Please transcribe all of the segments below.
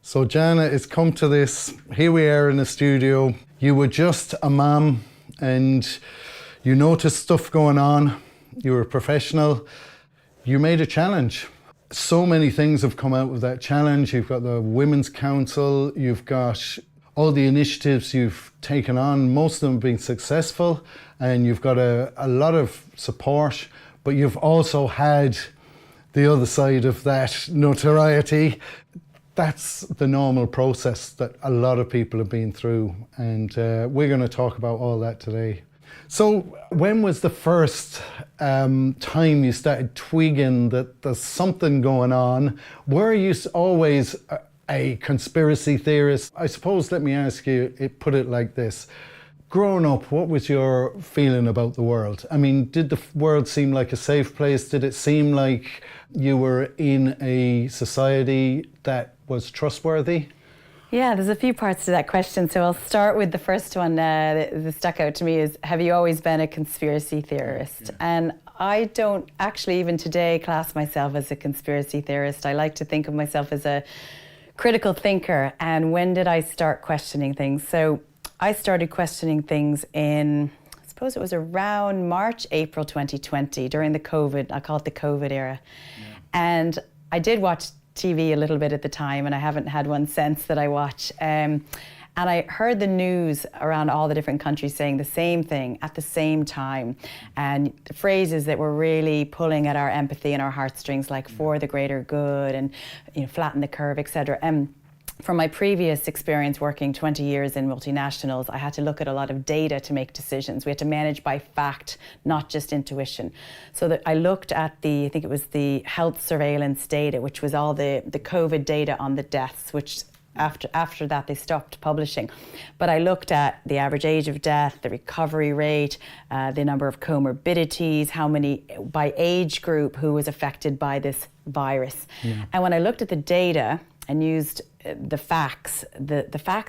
So Jana, it's come to this. Here we are in the studio. You were just a mom and you noticed stuff going on. You were a professional. You made a challenge. So many things have come out of that challenge. You've got the Women's Council. You've got all the initiatives you've taken on. Most of them have been successful and you've got a lot of support, but you've also had the other side of that notoriety. That's the normal process that a lot of people have been through, and we're going to talk about all that today. So when was the first time you started twigging that there's something going on? Were you always a conspiracy theorist? I suppose, let me ask you, put it like this. Growing up, what was your feeling about the world? I mean, did the world seem like a safe place? Did it seem like you were in a society that was trustworthy? Yeah, there's a few parts to that question. So I'll start with the first one that stuck out to me is, have you always been a conspiracy theorist? Yeah. And I don't actually even today class myself as a conspiracy theorist. I like to think of myself as a critical thinker. And when did I start questioning things? So I started questioning things in, I suppose it was around March, April 2020, during the COVID, I call it the COVID era. Yeah. And I did watch TV a little bit at the time, and I haven't had one since that I watch. And I heard the news around all the different countries saying the same thing at the same time. And the phrases that were really pulling at our empathy and our heartstrings, like for the greater good and, you know, flatten the curve, etc. From my previous experience working 20 years in multinationals, I had to look at a lot of data to make decisions. We had to manage by fact, not just intuition. So that I looked at I think it was the health surveillance data, which was all the COVID data on the deaths, which after that they stopped publishing. But I looked at the average age of death, the recovery rate, the number of comorbidities, how many by age group who was affected by this virus. Yeah. And when I looked at the data and used the facts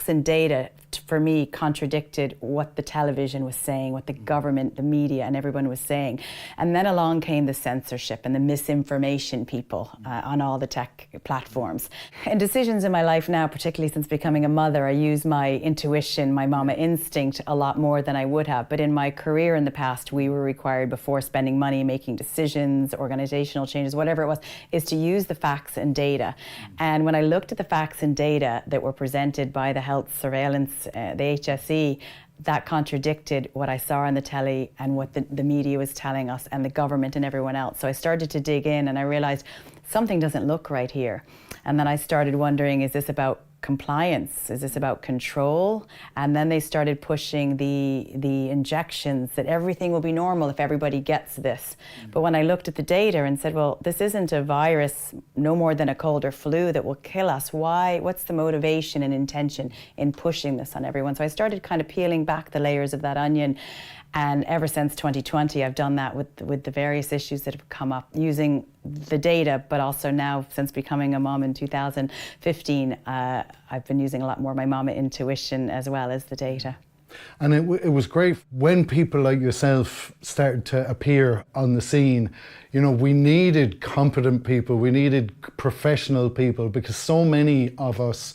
and data for me contradicted what the television was saying, what the government, the media and everyone was saying. And then along came the censorship and the misinformation people on all the tech platforms. In decisions in my life now, particularly since becoming a mother, I use my intuition, my mama instinct a lot more than I would have. But in my career in the past, we were required, before spending money, making decisions, organizational changes, whatever it was, is to use the facts and data. And when I looked at the facts and data that were presented by the health surveillance, the HSE, that contradicted what I saw on the telly and what the media was telling us and the government and everyone else. So I started to dig in and I realized something doesn't look right here. And then I started wondering, is this about compliance? Is this about control? And then they started pushing the injections that everything will be normal if everybody gets this. But when I looked at the data and said, well, this isn't a virus no more than a cold or flu that will kill us. Why? What's the motivation and intention in pushing this on everyone? So I started kind of peeling back the layers of that onion. And ever since 2020, I've done that with the various issues that have come up, using the data, but also now, since becoming a mom in 2015, I've been using a lot more my mama intuition as well as the data. And it was great when people like yourself started to appear on the scene. You know, we needed competent people, we needed professional people, because so many of us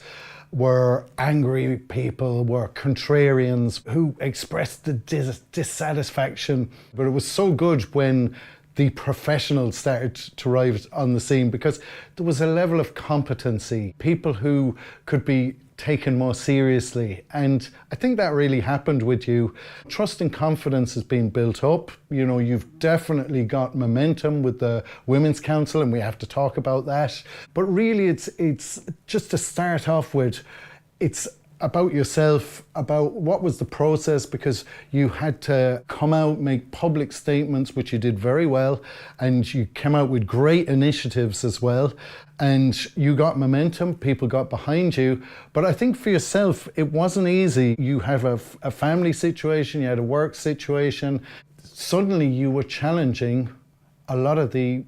were angry people, were contrarians who expressed the dissatisfaction. But it was so good when the professionals started to arrive on the scene, because there was a level of competency, people who could be taken more seriously. And I think that really happened with you. Trust and confidence has been built up. You know, you've definitely got momentum with the Women's Council, and we have to talk about that. But really, it's just to start off with, it's about yourself, about what was the process, because you had to come out, make public statements, which you did very well, and you came out with great initiatives as well, and you got momentum, people got behind you. But I think for yourself, it wasn't easy. You have a family situation, you had a work situation. Suddenly you were challenging a lot of the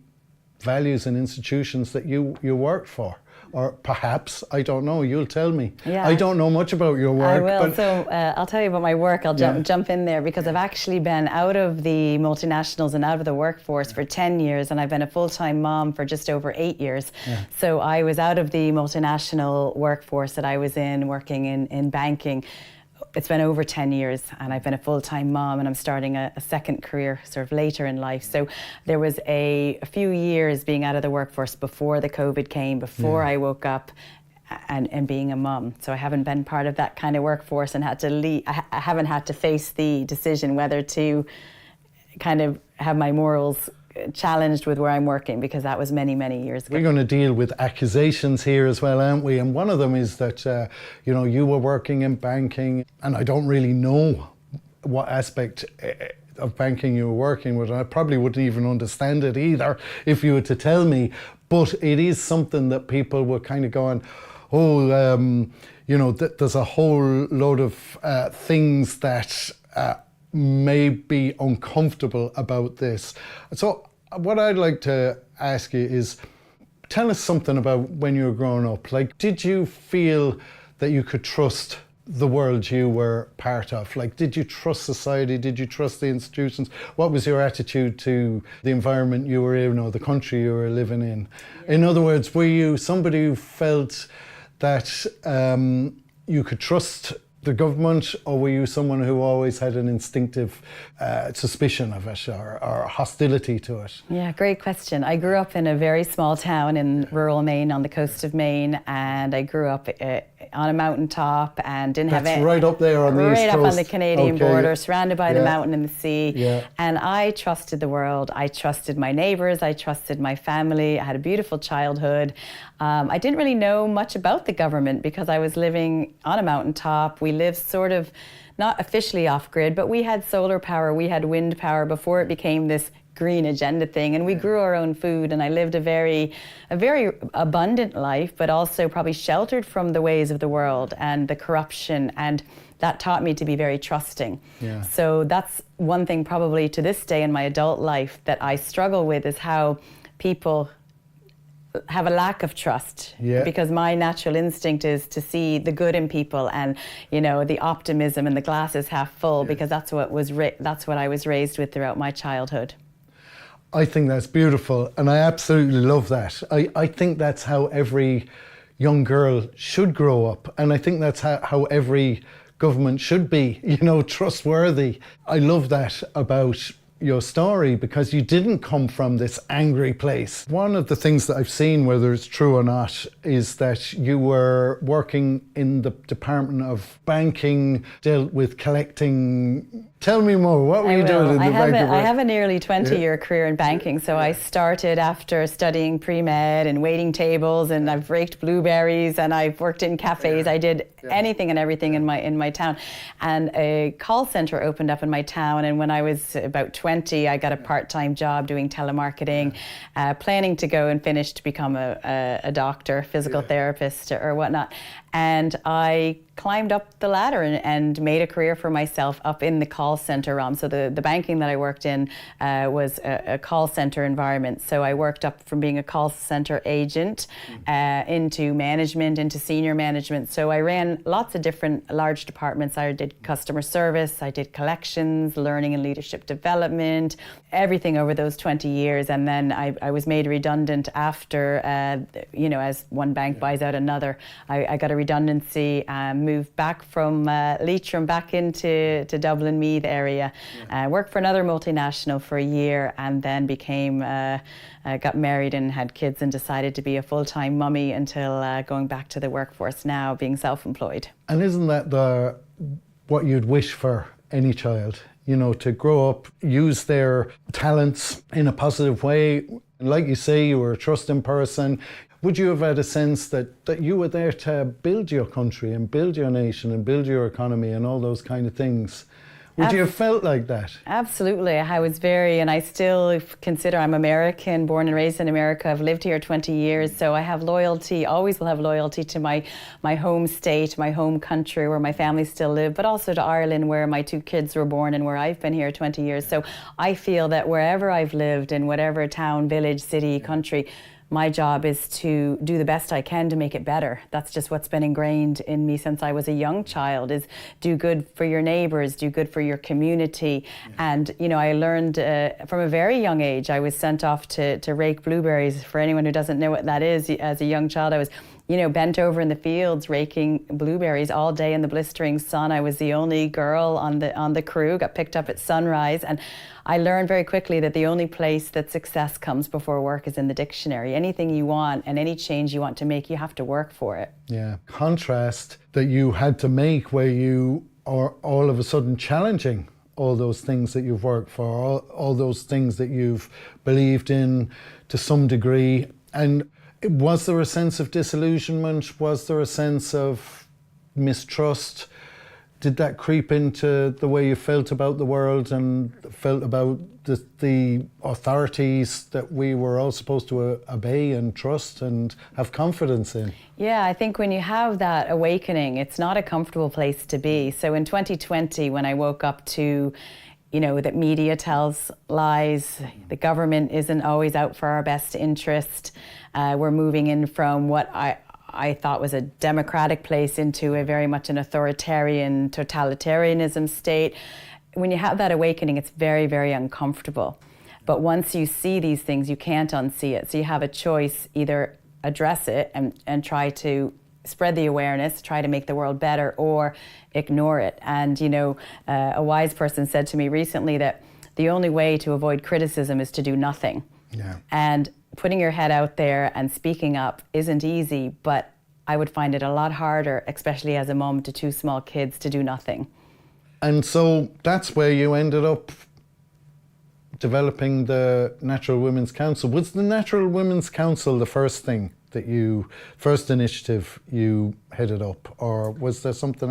values and institutions that you worked for? Or perhaps, I don't know, you'll tell me. Yeah. I don't know much about your work. I will. But So I'll tell you about my work. I'll jump in there because I've actually been out of the multinationals and out of the workforce for 10 years, and I've been a full-time mom for just over 8 years. Yeah. So I was out of the multinational workforce that I was in, working in banking. It's been over 10 years, and I've been a full-time mom, and I'm starting a second career sort of later in life. So there was a few years being out of the workforce before the COVID came, before I woke up, and being a mum. So I haven't been part of that kind of workforce and had to leave. I haven't had to face the decision whether to kind of have my morals challenged with where I'm working, because that was many, many years ago. We're going to deal with accusations here as well, aren't we? And one of them is that, you were working in banking, and I don't really know what aspect of banking you were working with. And I probably wouldn't even understand it either if you were to tell me. But it is something that people were kind of going, there's a whole load of things that may be uncomfortable about this. So what I'd like to ask you is, tell us something about when you were growing up. Like, did you feel that you could trust the world you were part of? Like, did you trust society? Did you trust the institutions? What was your attitude to the environment you were in, or the country you were living in? Yeah. In other words, were you somebody who felt that you could trust the government, or were you someone who always had an instinctive suspicion of it, or hostility to it? Yeah, great question. I grew up in a very small town in rural Maine, on the coast of Maine, and I grew up on a mountaintop and didn't have That's right up there on the east coast. Right up on the Canadian border, surrounded by the mountain and the sea. Yeah. And I trusted the world. I trusted my neighbours. I trusted my family. I had a beautiful childhood. I didn't really know much about the government because I was living on a mountaintop. We lived sort of not officially off-grid, but we had solar power, we had wind power before it became this green agenda thing, and we grew our own food, and I lived a very abundant life, but also probably sheltered from the ways of the world and the corruption, and that taught me to be very trusting. Yeah. So that's one thing probably to this day in my adult life that I struggle with, is how people have a lack of trust, because my natural instinct is to see the good in people, and the optimism and the glass is half full, because that's what I was raised with throughout my childhood. I think that's beautiful, and I absolutely love that. I think that's how every young girl should grow up, and I think that's how every government should be, trustworthy. I love that about your story, because you didn't come from this angry place. One of the things that I've seen, whether it's true or not, is that you were working in the Department of Banking, dealt with collecting. Tell me more. What were you doing in the banking? I have a nearly 20-year career in banking. So I started after studying pre-med and waiting tables, and I've raked blueberries, and I've worked in cafes. I did anything and everything in my town. And a call center opened up in my town, and when I was about 20, I got a part-time job doing telemarketing, planning to go and finish to become a doctor, physical therapist or whatnot. And I climbed up the ladder and made a career for myself up in the call center realm. So the banking that I worked in was a call center environment. So I worked up from being a call center agent into management, into senior management. So I ran lots of different large departments. I did customer service, I did collections, learning and leadership development, everything over those 20 years. And then I was made redundant after, as one bank buys out another. I got a redundancy, moved back from Leitrim back into Dublin Meath area, worked for another multinational for a year, and then got married and had kids and decided to be a full-time mummy until going back to the workforce now, being self-employed. And isn't that what you'd wish for any child? To grow up, use their talents in a positive way. And like you say, you were a trusting person. Would you have had a sense that you were there to build your country and build your nation and build your economy and all those kind of things Would you have felt like that? Absolutely. I was and I still consider I'm American, born and raised in America. I've lived here 20 years, so I have loyalty, always will have loyalty to my home state, my home country where my family still live, but also to Ireland where my 2 kids were born and where I've been here 20 years. So I feel that wherever I've lived, in whatever town, village, city, country, my job is to do the best I can to make it better. That's just what's been ingrained in me since I was a young child, is do good for your neighbours, do good for your community. And, you know, I learned from a very young age, I was sent off to rake blueberries. For anyone who doesn't know what that is, as a young child, I was, you know, bent over in the fields raking blueberries all day in the blistering sun. I was the only girl on the crew, got picked up at sunrise, and I learned very quickly that the only place that success comes before work is in the dictionary. Anything you want and any change you want to make, you have to work for it. Yeah. Contrast that you had to make where you are all of a sudden challenging all those things that you've worked for, all those things that you've believed in to some degree. And was there a sense of disillusionment? Was there a sense of mistrust? Did that creep into the way you felt about the world and felt about the authorities that we were all supposed to obey and trust and have confidence in? Yeah, I think when you have that awakening, it's not a comfortable place to be. So in 2020, when I woke up to, you know, that media tells lies, the government isn't always out for our best interest, we're moving in from what I thought was a democratic place into a very much an authoritarian totalitarianism state. When you have that awakening, it's very, very uncomfortable. But once you see these things, you can't unsee it. So you have a choice, either address it and try to spread the awareness, try to make the world better, or ignore it. And, you know, a wise person said to me recently that the only way to avoid criticism is to do nothing. Yeah. And putting your head out there and speaking up isn't easy, but I would find it a lot harder, especially as a mom to 2 small kids, to do nothing. And so that's where you ended up developing the Natural Women's Council. Was the Natural Women's Council the first thing that first initiative you headed up, or was there something,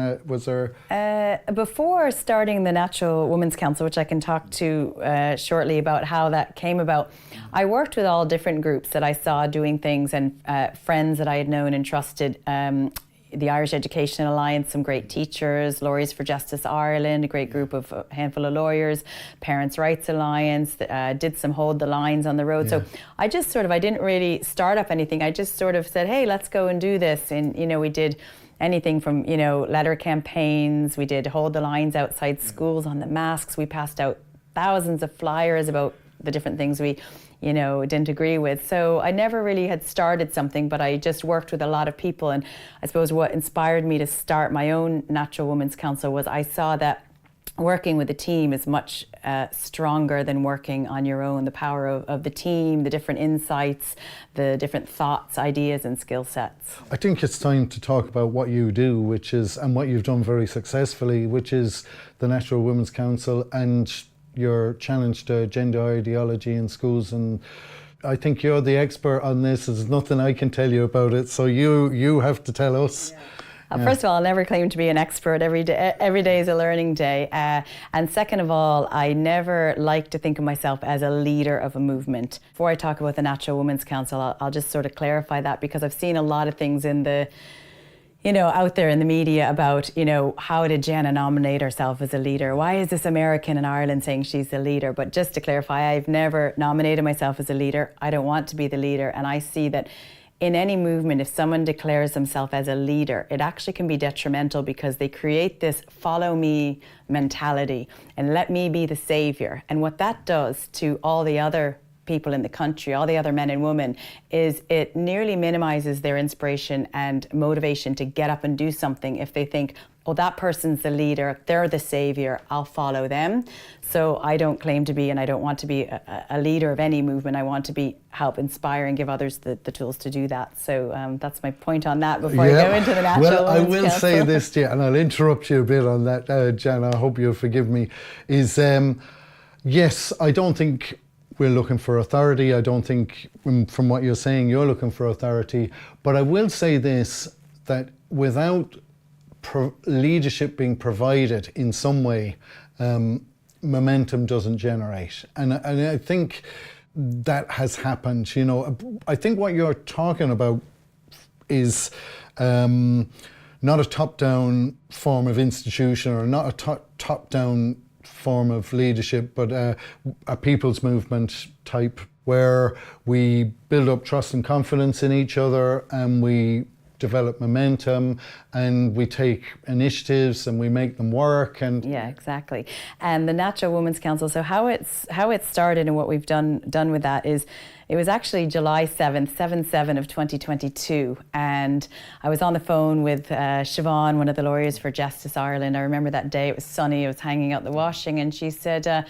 Before starting the Natural Women's Council, which I can talk to shortly about how that came about, I worked with all different groups that I saw doing things, and friends that I had known and trusted. The Irish Education Alliance, some great teachers, Lawyers for Justice Ireland, a great group of a handful of lawyers, Parents' Rights Alliance, did some hold the lines on the road. Yeah. So I just I didn't really start up anything. I just said, hey, let's go and do this. And, you know, we did anything from, you know, letter campaigns, we did hold the lines outside schools on the masks, we passed out thousands of flyers about the different things we, you know, didn't agree with. So I never really had started something, but I just worked with a lot of people. And I suppose what inspired me to start my own Natural Women's Council was I saw that working with a team is much stronger than working on your own. The power of the team, the different insights, the different thoughts, ideas and skill sets. I think it's time to talk about what you do, which is, and what you've done very successfully, which is the Natural Women's Council and your challenge to gender ideology in schools. And I think you're the expert on this. There's nothing I can tell you about it, so you have to tell us. Yeah. First of all, I'll never claim to be an expert. Every day is a learning day. And second of all, I never like to think of myself as a leader of a movement. Before I talk about the Natural Women's Council, I'll just clarify that, because I've seen a lot of things in the, you know, out there in the media about, you know, how did Jana nominate herself as a leader? Why is this American in Ireland saying she's the leader? But just to clarify, I've never nominated myself as a leader. I don't want to be the leader. And I see that in any movement, if someone declares themselves as a leader, it actually can be detrimental, because they create this follow me mentality and let me be the savior. And what that does to all the other people in the country, all the other men and women, is it nearly minimizes their inspiration and motivation to get up and do something if they think, oh, that person's the leader, they're the savior, I'll follow them. So I don't claim to be, and I don't want to be a leader of any movement. I want to help inspire and give others the tools to do that. So that's my point on that before I go into the Natural Women's Council. Well, I will Council. say this to you, and I'll interrupt you a bit on that, Jana, I hope you'll forgive me, is yes, I don't think we're looking for authority. I don't think, from what you're saying, you're looking for authority. But I will say this, that without leadership being provided in some way, momentum doesn't generate. And I think that has happened. You know, I think what you're talking about is not a top-down form of institution, or not a top-down form of leadership, but a people's movement type, where we build up trust and confidence in each other, and we develop momentum, and we take initiatives and we make them work. And yeah, exactly. And the Natural Women's Council, so how it started and what we've done with that is, it was actually July 7th, 7/7 of 2022, and I was on the phone with Siobhan, one of the lawyers for Justice Ireland. I remember that day, it was sunny, I was hanging out the washing, and she said,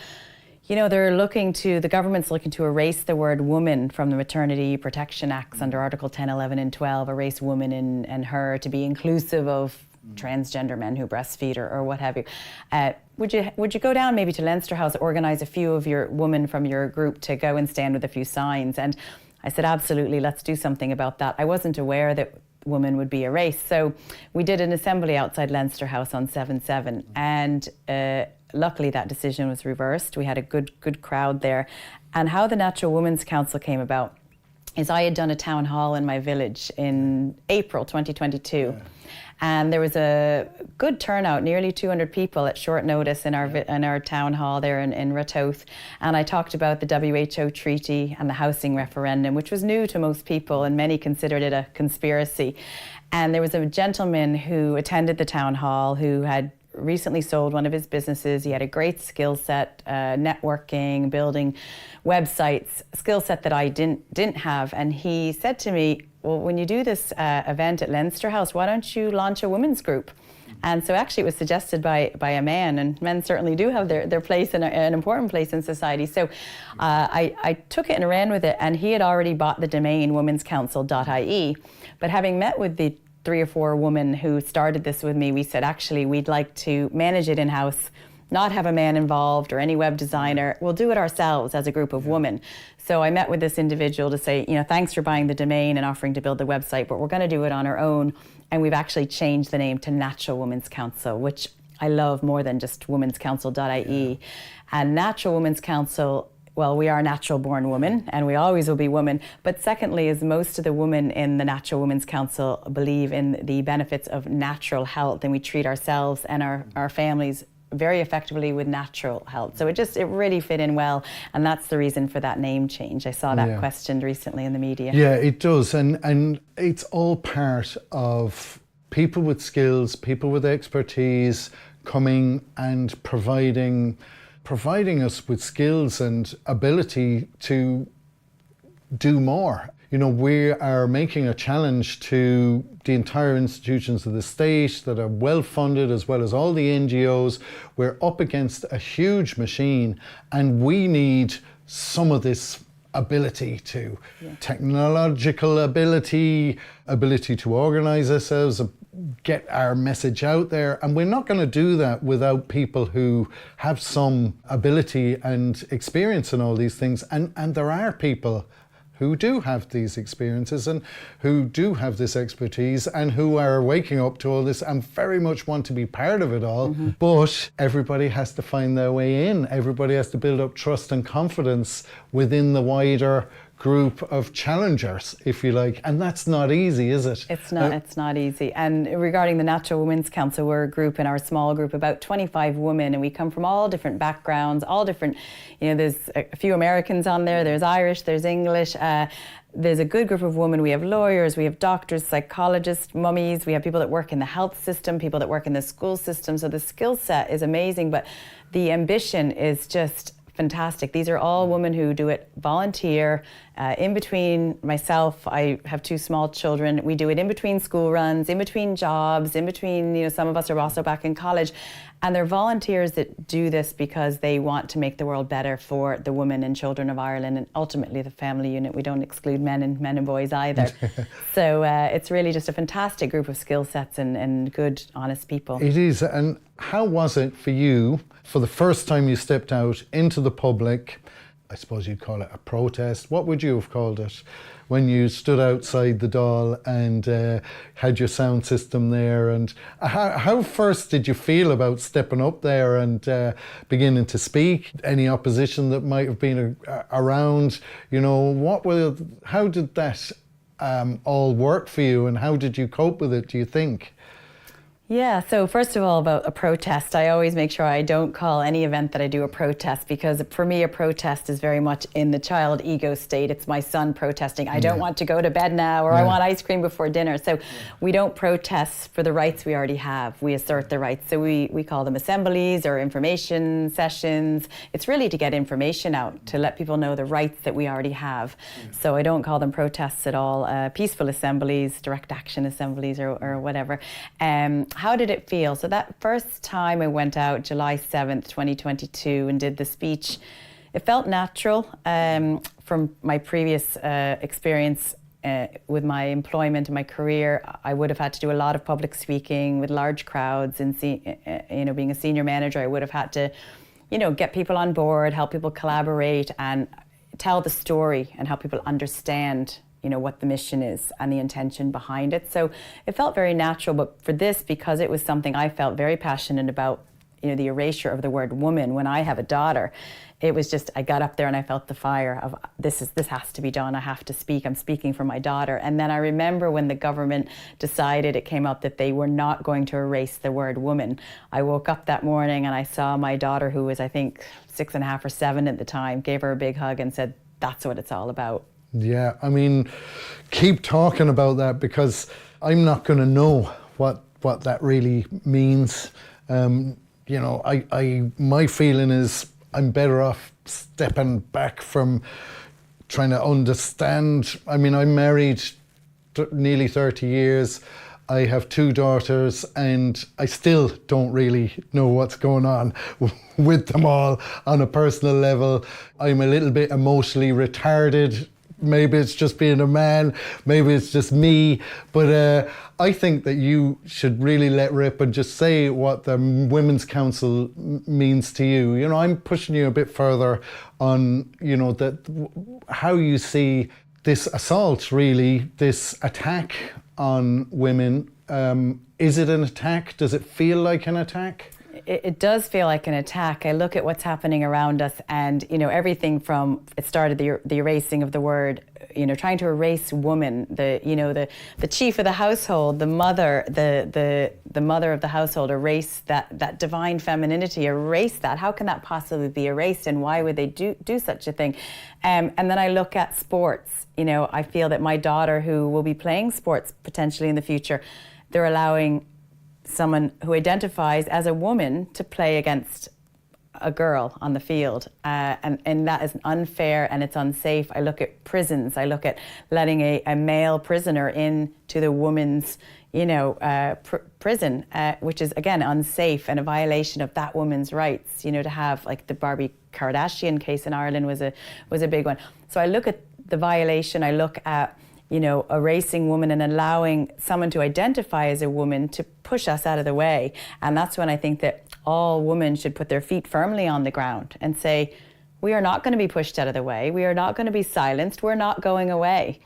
you know, the government's looking to erase the word woman from the Maternity Protection Acts under Article 10, 11 and 12, erase woman and her to be inclusive of transgender men who breastfeed or what have you. Would you go down maybe to Leinster House, organise a few of your women from your group to go and stand with a few signs? And I said, absolutely, let's do something about that. I wasn't aware that women would be erased. So we did an assembly outside Leinster House on 7/7, and luckily that decision was reversed. We had a good crowd there. And how the Natural Women's Council came about is I had done a town hall in my village in April 2022. Yeah. And there was a good turnout, nearly 200 people at short notice in our town hall there in Ratoath. And I talked about the WHO treaty and the housing referendum, which was new to most people, and many considered it a conspiracy. And there was a gentleman who attended the town hall who had recently sold one of his businesses. He had a great skill set, networking, building websites, skill set that I didn't have. And he said to me, well, when you do this event at Leinster House, why don't you launch a women's group? And so actually it was suggested by a man, and men certainly do have their place, an important place in society. So I took it and ran with it, and he had already bought the domain womenscouncil.ie. But having met with the 3 or 4 women who started this with me, we said, actually, we'd like to manage it in-house, not have a man involved or any web designer. We'll do it ourselves as a group of women. So I met with this individual to say, you know, thanks for buying the domain and offering to build the website, but we're going to do it on our own. And we've actually changed the name to Natural Women's Council, which I love more than just womenscouncil.ie. And Natural Women's Council, well, we are natural born women, and we always will be women. But secondly, is most of the women in the Natural Women's Council believe in the benefits of natural health, and we treat ourselves and our families very effectively with natural health. So it really fit in well, and that's the reason for that name change. I saw that questioned recently in the media. Yeah, it does, and it's all part of people with skills, people with expertise coming and providing us with skills and ability to do more. You know, we are making a challenge to the entire institutions of the state that are well funded, as well as all the NGOs. We're up against a huge machine, and we need some of this ability to technological ability to organize ourselves, get our message out there. And we're not going to do that without people who have some ability and experience in all these things. And there are people who do have these experiences and who do have this expertise and who are waking up to all this and very much want to be part of it all. Mm-hmm. But everybody has to find their way in. Everybody has to build up trust and confidence within the wider group of challengers, if you like, and that's not easy, is it? It's not easy. And regarding the Natural Women's Council, we're a group, in our small group, about 25 women, and we come from all different backgrounds, all different, you know, there's a few Americans on there, there's Irish, there's English, there's a good group of women. We have lawyers, we have doctors, psychologists, mummies, we have people that work in the health system, people that work in the school system. So the skill set is amazing, but the ambition is just fantastic. These are all women who do it volunteer. In between myself, I have 2 small children. We do it in between school runs, in between jobs, in between, you know, some of us are also back in college. And they're volunteers that do this because they want to make the world better for the women and children of Ireland, and ultimately the family unit. We don't exclude men and boys either. So it's really just a fantastic group of skill sets and good, honest people. It is. And how was it for you, for the first time you stepped out into the public, I suppose you'd call it a protest. What would you have called it when you stood outside the Dáil and had your sound system there? And how first did you feel about stepping up there and beginning to speak? Any opposition that might have been around? You know, how did that all work for you, and how did you cope with it, do you think? Yeah, so first of all, about a protest, I always make sure I don't call any event that I do a protest, because for me a protest is very much in the child ego state. It's my son protesting, I don't want to go to bed now, or I want ice cream before dinner. So we don't protest for the rights we already have, we assert the rights. So we call them assemblies or information sessions. It's really to get information out, to let people know the rights that we already have. So I don't call them protests at all. Peaceful assemblies, direct action assemblies, or whatever. How did it feel? So that first time I went out, July 7th, 2022, and did the speech, it felt natural from my previous experience with my employment and my career. I would have had to do a lot of public speaking with large crowds, and being a senior manager, I would have had to, get people on board, help people collaborate, and tell the story and help people understand what the mission is and the intention behind it. So it felt very natural, but for this, because it was something I felt very passionate about, the erasure of the word woman when I have a daughter, it was just, I got up there and I felt the fire of this has to be done, I have to speak, I'm speaking for my daughter. And then I remember when the government decided, it came out that they were not going to erase the word woman. I woke up that morning and I saw my daughter, who was I think 6.5 or 7 at the time, gave her a big hug and said, that's what it's all about. Yeah, I mean, keep talking about that, because I'm not going to know what that really means. My feeling is I'm better off stepping back from trying to understand. I mean, I'm married nearly 30 years. I have 2 daughters, and I still don't really know what's going on with them all on a personal level. I'm a little bit emotionally retarded. Maybe it's just being a man, maybe it's just me, but I think that you should really let rip and just say what the Women's Council means to you. I'm pushing you a bit further on, how you see this assault, really, this attack on women. Is it an attack? Does it feel like an attack? It does feel like an attack. I look at what's happening around us, and everything from, it started the erasing of the word, trying to erase woman, the chief of the household, the mother, the mother of the household, erase that divine femininity, erase that. How can that possibly be erased, and why would they do such a thing? And then I look at sports. I feel that my daughter, who will be playing sports potentially in the future, they're allowing someone who identifies as a woman to play against a girl on the field, and that is unfair and it's unsafe. I look at prisons. I look at letting a male prisoner into the woman's prison, which is again unsafe and a violation of that woman's rights. To have, like, the Barbie Kardashian case in Ireland was a big one. So I look at the violation. I look at erasing woman and allowing someone to identify as a woman to push us out of the way. And that's when I think that all women should put their feet firmly on the ground and say, we are not going to be pushed out of the way. We are not going to be silenced. We're not going away.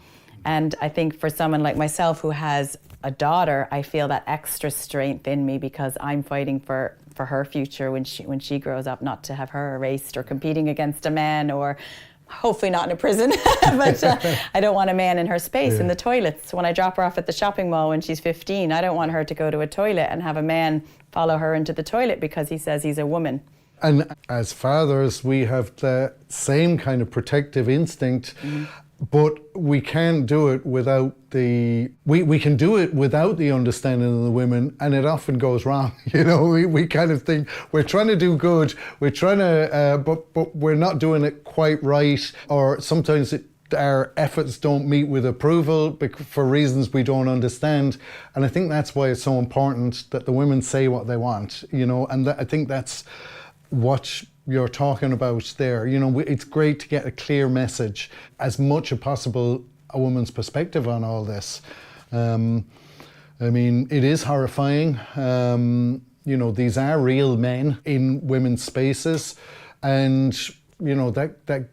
And I think for someone like myself who has a daughter, I feel that extra strength in me, because I'm fighting for her future when she grows up, not to have her erased or competing against a man, or hopefully not in a prison, but I don't want a man in her space in the toilets. When I drop her off at the shopping mall when she's 15, I don't want her to go to a toilet and have a man follow her into the toilet because he says he's a woman. And as fathers, we have the same kind of protective instinct, but we can't do it without we can do it without the understanding of the women, and it often goes wrong. We kind of think we're trying to do good, we're trying to, but we're not doing it quite right, or sometimes our efforts don't meet with approval for reasons we don't understand. And I think that's why it's so important that the women say what they want, and I think that's what you're talking about there. It's great to get a clear message, as much as possible a woman's perspective on all this. I mean, it is horrifying. These are real men in women's spaces, and that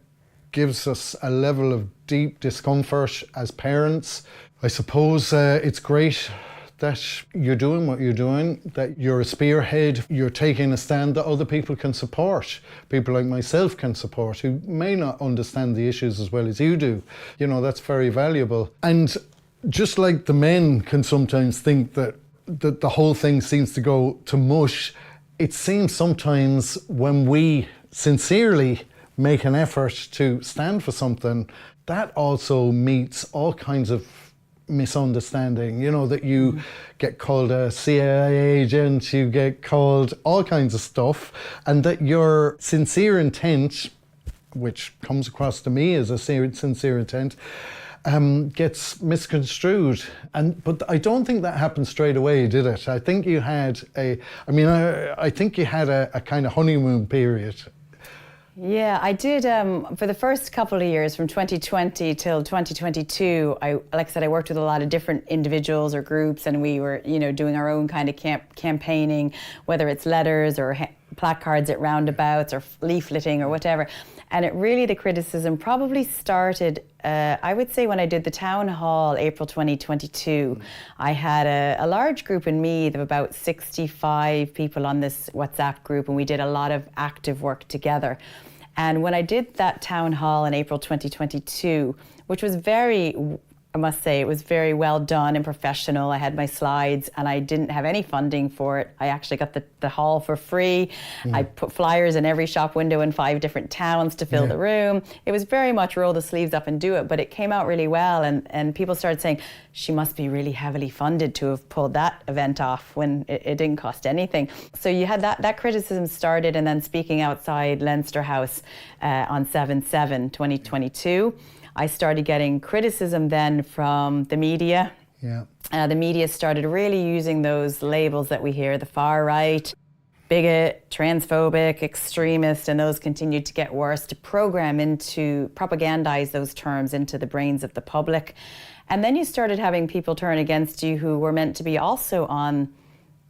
gives us a level of deep discomfort as parents. I suppose it's great that you're doing what you're doing, that you're a spearhead, you're taking a stand that other people can support. People like myself can support, who may not understand the issues as well as you do. You know, that's very valuable. And just like the men can sometimes think that the whole thing seems to go to mush, it seems sometimes when we sincerely make an effort to stand for something, that also meets all kinds of misunderstanding, you know, that you get called a CIA agent, you get called all kinds of stuff, and that your sincere intent, which comes across to me as a sincere intent, gets misconstrued. But I don't think that happened straight away, did it? I think you had I think you had a kind of honeymoon period. Yeah, I did. For the first couple of years, from 2020 till 2022, like I said, I worked with a lot of different individuals or groups, and we were, you know, doing our own kind of campaigning, whether it's letters or placards at roundabouts or leafleting or whatever. And the criticism probably started, I would say, when I did the town hall, April 2022. I had a large group in Meath of about 65 people on this WhatsApp group, and we did a lot of active work together. And when I did that town hall in April 2022, which was I must say, it was very well done and professional. I had my slides and I didn't have any funding for it. I actually got the hall for free. I put flyers in every shop window in 5 different towns to fill the room. It was very much roll the sleeves up and do it, but it came out really well. And people started saying, she must be really heavily funded to have pulled that event off when it didn't cost anything. So you had that criticism started, and then speaking outside Leinster House on 7/7/2022. I started getting criticism then from the media. Yeah. The media started really using those labels that we hear, the far right, bigot, transphobic, extremist, and those continued to get worse, to propagandize those terms into the brains of the public. And then you started having people turn against you who were meant to be also on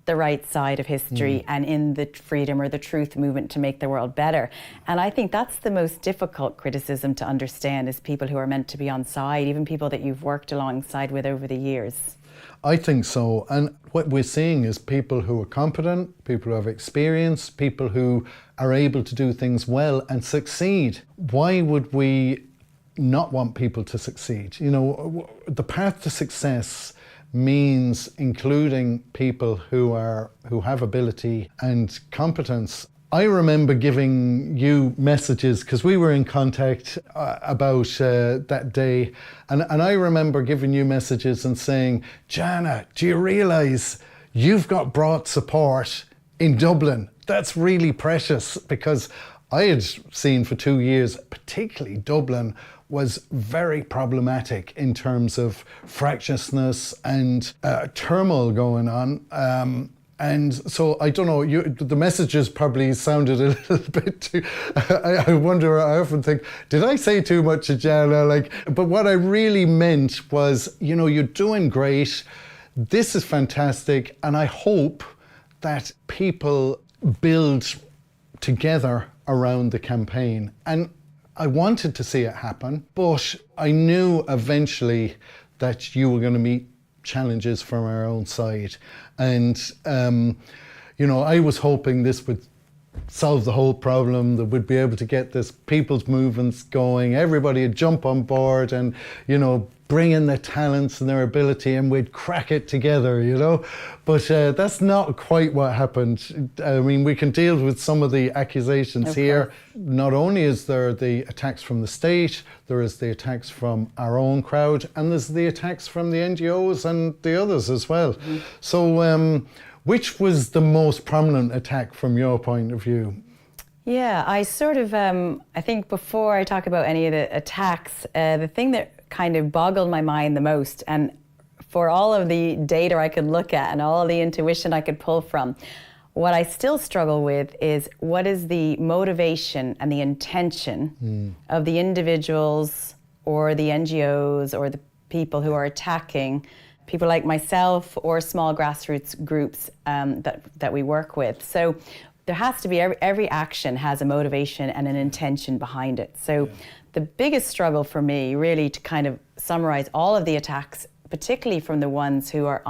the right side of history and in the freedom or the truth movement to make the world better. And I think that's the most difficult criticism to understand, is people who are meant to be on side, even people that you've worked alongside with over the years. I think so. And what we're seeing is people who are competent, people who have experience, people who are able to do things well and succeed. Why would we not want people to succeed? You know, the path to success means including people who have ability and competence. I remember giving you messages because we were in contact about that day, and I remember giving you messages and saying, Jana, do you realise you've got broad support in Dublin? That's really precious, because I had seen for 2 years, particularly Dublin, was very problematic in terms of fractiousness and turmoil going on. And so I don't know, the messages probably sounded a little bit too, I wonder, I often think, did I say too much to Jana? But what I really meant was, you know, you're doing great, this is fantastic, and I hope that people build together around the campaign. And I wanted to see it happen, but I knew eventually that you were going to meet challenges from our own side. And, you know, I was hoping this would solve the whole problem, that we'd be able to get this people's movements going, everybody would jump on board and, you know, bring in their talents and their ability, and we'd crack it together, you know. But that's not quite what happened. I mean, we can deal with some of the accusations here. Not only is there the attacks from the state, there is the attacks from our own crowd, and there's the attacks from the NGOs and the others as well. So which was the most prominent attack from your point of view? Yeah, I sort of, I think before I talk about any of the attacks, the thing that kind of boggled my mind the most, and for all of the data I could look at and all the intuition I could pull from, what I still struggle with is what is the motivation and the intention of the individuals or the NGOs or the people who are attacking people like myself or small grassroots groups that we work with. So there has to be, every action has a motivation and an intention behind it. So the biggest struggle for me, really, to kind of summarize all of the attacks, particularly from the ones who are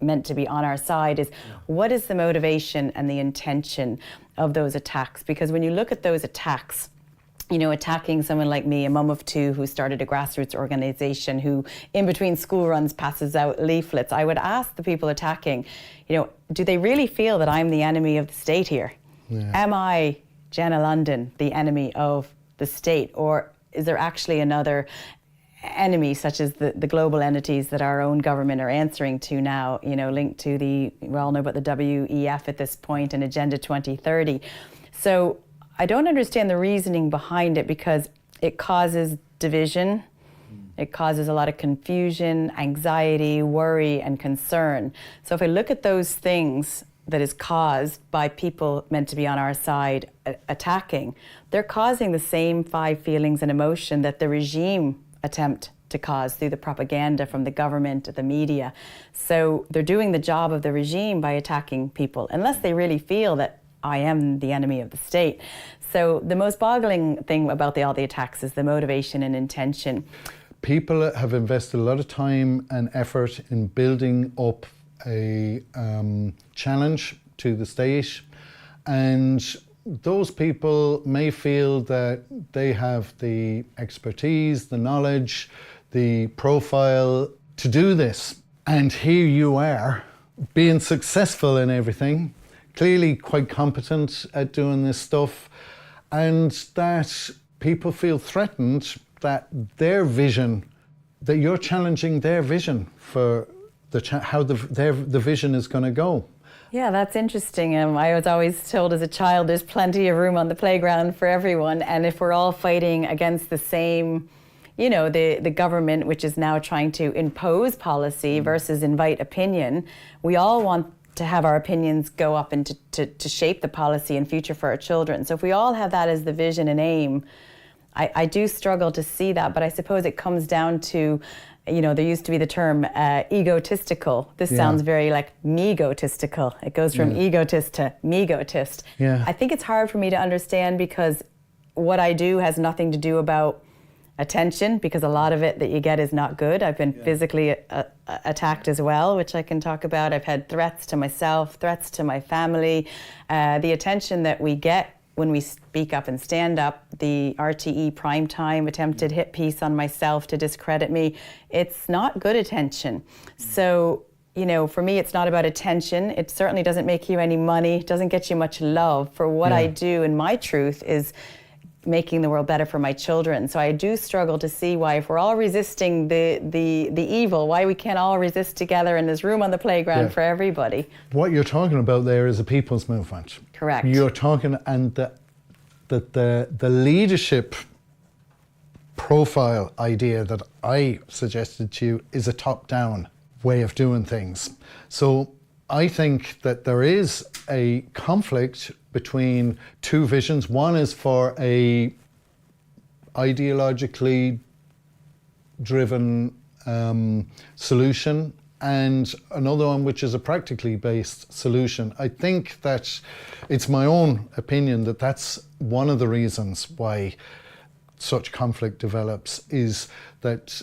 meant to be on our side, is what is the motivation and the intention of those attacks? Because when you look at those attacks, attacking someone like me, a mum of two who started a grassroots organization, who in between school runs passes out leaflets, I would ask the people attacking, do they really feel that I'm the enemy of the state here? Yeah. Am I, Jana Lunden, the enemy of the state? Or is there actually another enemy, such as the global entities that our own government are answering to now, linked to we all know about the WEF at this point and Agenda 2030. So I don't understand the reasoning behind it, because it causes division, it causes a lot of confusion, anxiety, worry, and concern. So if I look at those things that is caused by people meant to be on our side attacking, they're causing the same 5 feelings and emotion that the regime attempt to cause through the propaganda from the government, the media. So they're doing the job of the regime by attacking people, unless they really feel that I am the enemy of the state. So the most boggling thing about all the attacks is the motivation and intention. People have invested a lot of time and effort in building up a challenge to the state, and those people may feel that they have the expertise, the knowledge, the profile to do this. And here you are, being successful in everything, clearly quite competent at doing this stuff, and that people feel threatened that their vision, that you're challenging their vision for how the vision is going to go. Yeah, that's interesting. I was always told as a child there's plenty of room on the playground for everyone, and if we're all fighting against the same, the government, which is now trying to impose policy versus invite opinion, we all want to have our opinions go up and to shape the policy and future for our children. So if we all have that as the vision and aim, I do struggle to see that, but I suppose it comes down to, there used to be the term egotistical. This sounds very like me-gotistical. It goes from egotist to me-gotist. Yeah. I think it's hard for me to understand, because what I do has nothing to do about attention, because a lot of it that you get is not good. I've been physically attacked as well, which I can talk about. I've had threats to myself, threats to my family. The attention that we get when we speak up and stand up, the RTE primetime attempted hit piece on myself to discredit me, it's not good attention. So, for me, it's not about attention. It certainly doesn't make you any money, doesn't get you much love. For what I do, and my truth is making the world better for my children. So I do struggle to see why, if we're all resisting the evil, why we can't all resist together, and there's room on the playground for everybody. What you're talking about there is a people's movement. Correct. You're talking, and the leadership profile idea that I suggested to you is a top-down way of doing things. So I think that there is a conflict between two visions. One is for a ideologically driven solution, and another one which is a practically based solution. I think that it's my own opinion that that's one of the reasons why such conflict develops, is that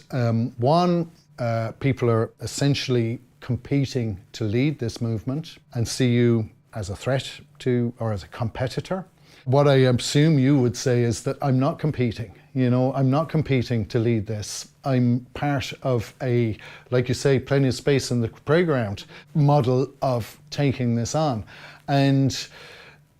people are essentially competing to lead this movement and see you as a threat to, or as a competitor. What I assume you would say is that I'm not competing. I'm not competing to lead this. I'm part of a, like you say, plenty of space in the playground model of taking this on. And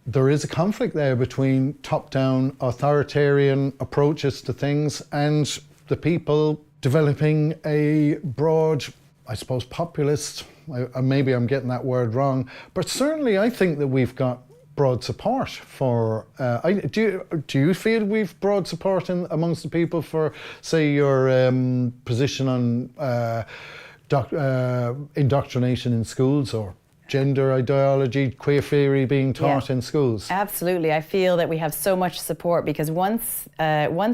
there is a conflict there between top-down authoritarian approaches to things and the people developing a broad, I suppose, populist, maybe I'm getting that word wrong, but certainly I think that we've got broad support for, do you feel we've broad support amongst the people for, say, your position on indoctrination in schools, or gender ideology, queer theory being taught in schools? Absolutely. I feel that we have so much support, because once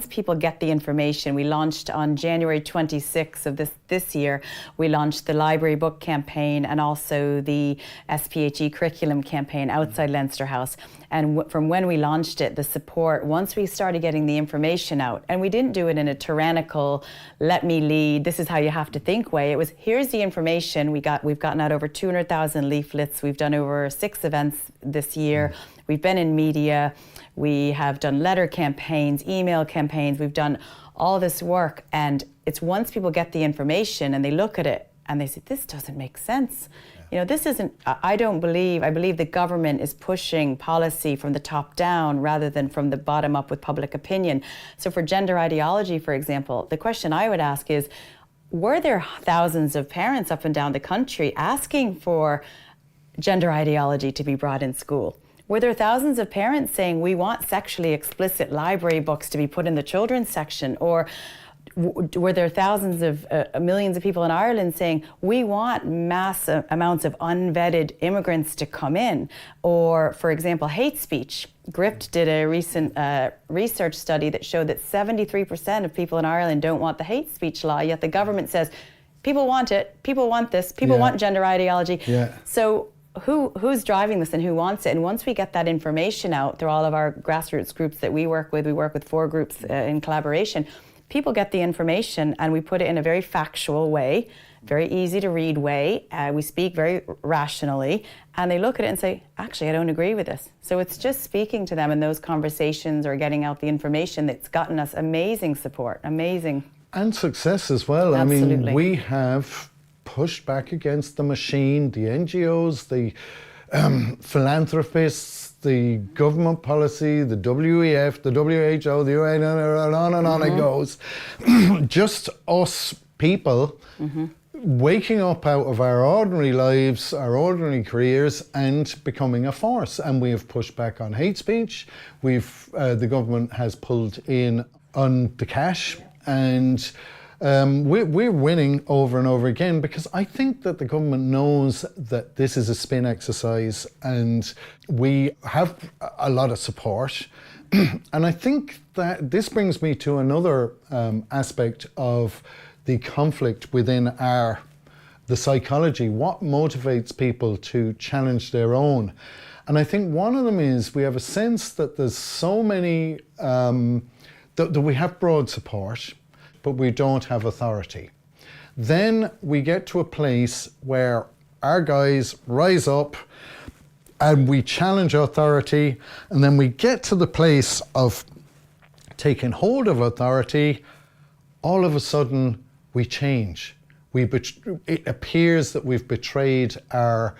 people get the information, we launched on January 26th of this year, we launched the library book campaign and also the SPHE curriculum campaign outside Leinster House. And from when we launched it, the support, once we started getting the information out, and we didn't do it in a tyrannical, let me lead, this is how you have to think way. It was, here's the information. We've gotten out over 200,000 leaflets. We've done over 6 events this year. We've been in media. We have done letter campaigns, email campaigns. We've done all this work. And it's once people get the information and they look at it and they say, this doesn't make sense. You know, this isn't, I believe the government is pushing policy from the top down rather than from the bottom up with public opinion. So for gender ideology, for example, the question I would ask is, were there thousands of parents up and down the country asking for gender ideology to be brought in school? Were there thousands of parents saying, we want sexually explicit library books to be put in the children's section? Or were there thousands of millions of people in Ireland saying, we want mass amounts of unvetted immigrants to come in? Or, for example, hate speech. Grift did a recent research study that showed that 73% of people in Ireland don't want the hate speech law, yet the government says, people want it, people want this, people want gender ideology. So who's driving this and who wants it? And once we get that information out through all of our grassroots groups that we work with 4 groups in collaboration, people get the information and we put it in a very factual way, very easy to read way. We speak very rationally and they look at it and say, actually, I don't agree with this. So it's just speaking to them in those conversations or getting out the information that's gotten us amazing support, amazing. And success as well. Absolutely. I mean, we have pushed back against the machine, the NGOs, the philanthropists, the government policy, the WEF, the WHO, the UN, and on it goes. Just us people waking up out of our ordinary lives, our ordinary careers, and becoming a force. And we have pushed back on hate speech. The government has pulled in on the cash, and we're winning over and over again, because I think that the government knows that this is a spin exercise and we have a lot of support. And I think that this brings me to another aspect of the conflict within the psychology. What motivates people to challenge their own? And I think one of them is we have a sense that there's so many, that we have broad support, but we don't have authority. Then we get to a place where our guys rise up and we challenge authority, and then we get to the place of taking hold of authority. All of a sudden we change. It appears that we've betrayed our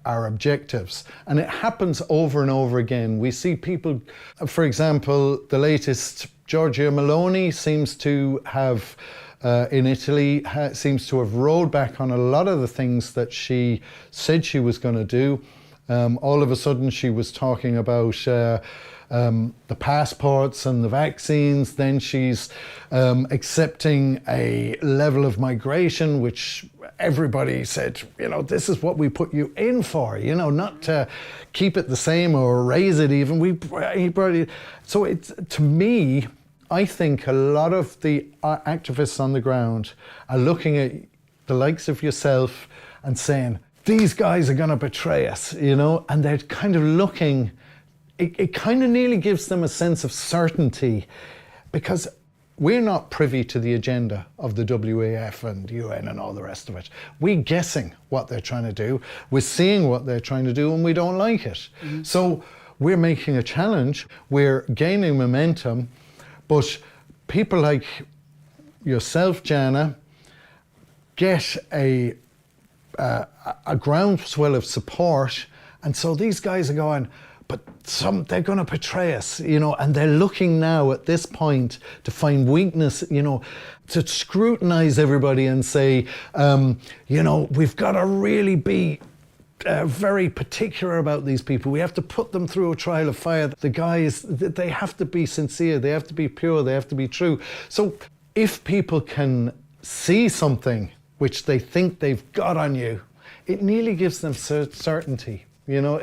objectives. And it happens over and over again. We see people, for example, the latest, Giorgia Meloni seems to have, in Italy, seems to have rolled back on a lot of the things that she said she was going to do. All of a sudden she was talking about the passports and the vaccines. Then she's accepting a level of migration which everybody said, you know, this is what we put you in for, you know, not to keep it the same or raise it even. So it's, to me, I think a lot of the activists on the ground are looking at the likes of yourself and saying, these guys are going to betray us, you know, and they're kind of looking, it kind of nearly gives them a sense of certainty, because we're not privy to the agenda of the WEF and UN and all the rest of it. We're guessing what they're trying to do. We're seeing what they're trying to do and we don't like it. So we're making a challenge, we're gaining momentum, but people like yourself, Jana, get a groundswell of support, and so these guys are going, but they're going to betray us, you know, and they're looking now at this point to find weakness, you know, to scrutinize everybody and say, you know, we've got to really be very particular about these people. We have to put them through a trial of fire. The guys, they have to be sincere, they have to be pure, they have to be true. So if people can see something which they think they've got on you, it nearly gives them certainty. You know,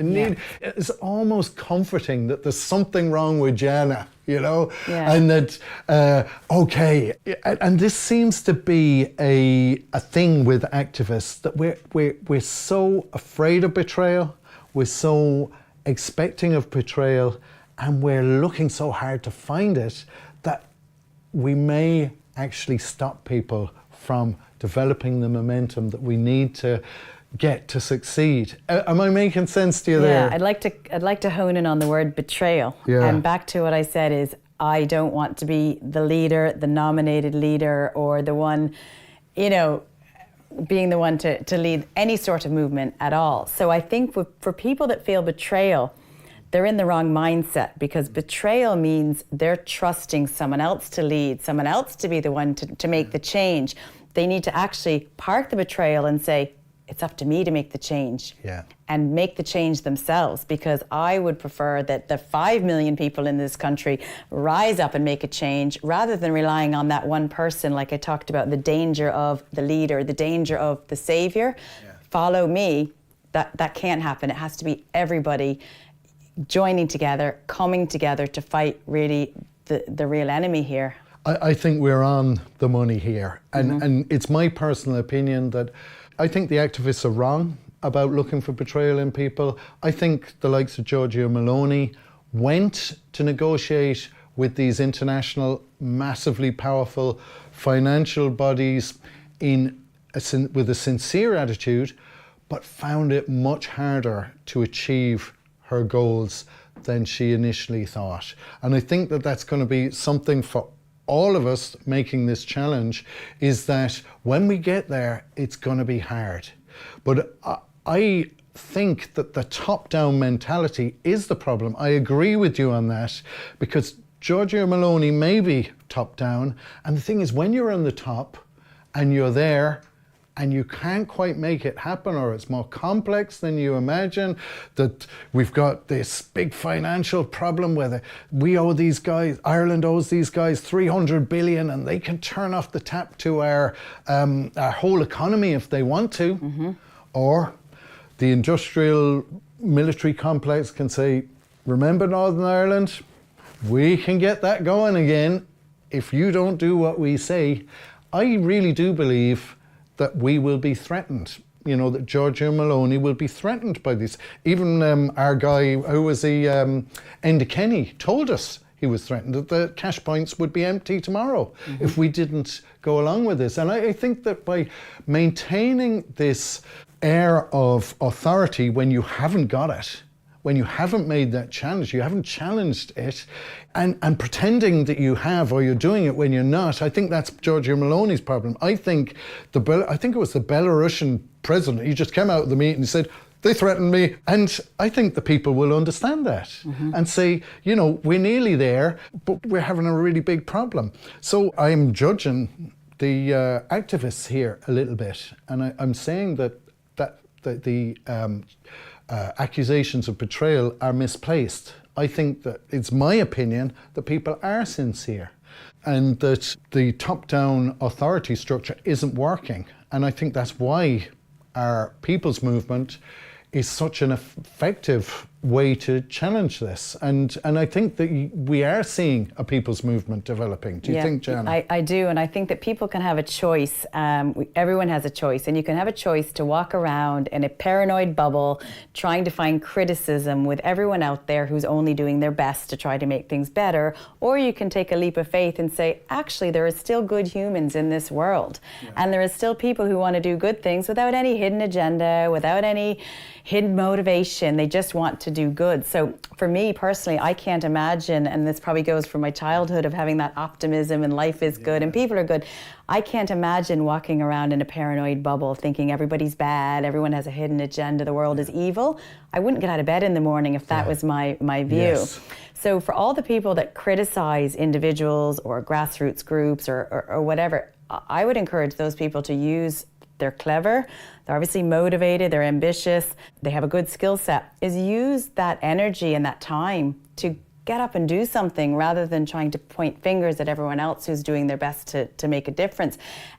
it's almost comforting that there's something wrong with Jana, you know, and that, okay. And this seems to be a thing with activists, that we're so afraid of betrayal, we're so expecting of betrayal, and we're looking so hard to find it that we may actually stop people from developing the momentum that we need to get to succeed. Am I making sense to you there? Yeah, I'd like to hone in on the word betrayal. Yeah. And back to what I said is, I don't want to be the leader, the nominated leader, or the one, you know, being the one to lead any sort of movement at all. So I think for people that feel betrayal, they're in the wrong mindset, because betrayal means they're trusting someone else to lead, someone else to be the one to make the change. They need to actually park the betrayal and say, it's up to me to make the change, and make the change themselves, because I would prefer that the 5 million people in this country rise up and make a change, rather than relying on that one person, like I talked about, the danger of the leader, the danger of the savior. Follow me. That can't happen. It has to be everybody joining together, coming together to fight really the real enemy here. I think we're on the money here. And it's my personal opinion that I think the activists are wrong about looking for betrayal in people. I think the likes of Giorgia Meloni went to negotiate with these international, massively powerful financial bodies with a sincere attitude, but found it much harder to achieve her goals than she initially thought. And I think that that's going to be something for all of us making this challenge, is that when we get there, it's going to be hard. But I think that the top-down mentality is the problem. I agree with you on that, because Giorgia Meloni may be top-down, and the thing is, when you're on the top and you're there and you can't quite make it happen, or it's more complex than you imagine, that we've got this big financial problem where we owe these guys, Ireland owes these guys 300 billion, and they can turn off the tap to our whole economy if they want to. Or the industrial military complex can say, remember Northern Ireland? We can get that going again if you don't do what we say. I really do believe that we will be threatened. You know, that Giorgia Meloni will be threatened by this. Even our guy, who was the Enda Kenny, told us he was threatened, that the cash points would be empty tomorrow if we didn't go along with this. And I think that by maintaining this air of authority when you haven't got it, when you haven't made that challenge, you haven't challenged it, and pretending that you have, or you're doing it when you're not, I think that's Giorgia Meloni's problem. I think it was the Belarusian president, he just came out of the meeting and said, they threatened me. And I think the people will understand that and say, you know, we're nearly there, but we're having a really big problem. So I'm judging the activists here a little bit. And I'm saying that the accusations of betrayal are misplaced. I think that it's my opinion that people are sincere, and that the top-down authority structure isn't working. And I think that's why our people's movement is such an effective way to challenge this. And I think that we are seeing a people's movement developing. Do you think, Jana? I do, and I think that people can have a choice. Everyone has a choice, and you can have a choice to walk around in a paranoid bubble trying to find criticism with everyone out there who's only doing their best to try to make things better, or you can take a leap of faith and say, actually, there are still good humans in this world, and there are still people who want to do good things without any hidden agenda, without any hidden motivation. They just want to do good. So for me personally, I can't imagine, and this probably goes from my childhood of having that optimism and life is good and people are good. I can't imagine walking around in a paranoid bubble thinking everybody's bad, everyone has a hidden agenda, the world is evil. I wouldn't get out of bed in the morning if that was my view. Yes. So for all the people that criticize individuals or grassroots groups or whatever, I would encourage those people to use, they're clever, they're obviously motivated, they're ambitious, they have a good skill set, is use that energy and that time to get up and do something rather than trying to point fingers at everyone else who's doing their best to make a difference.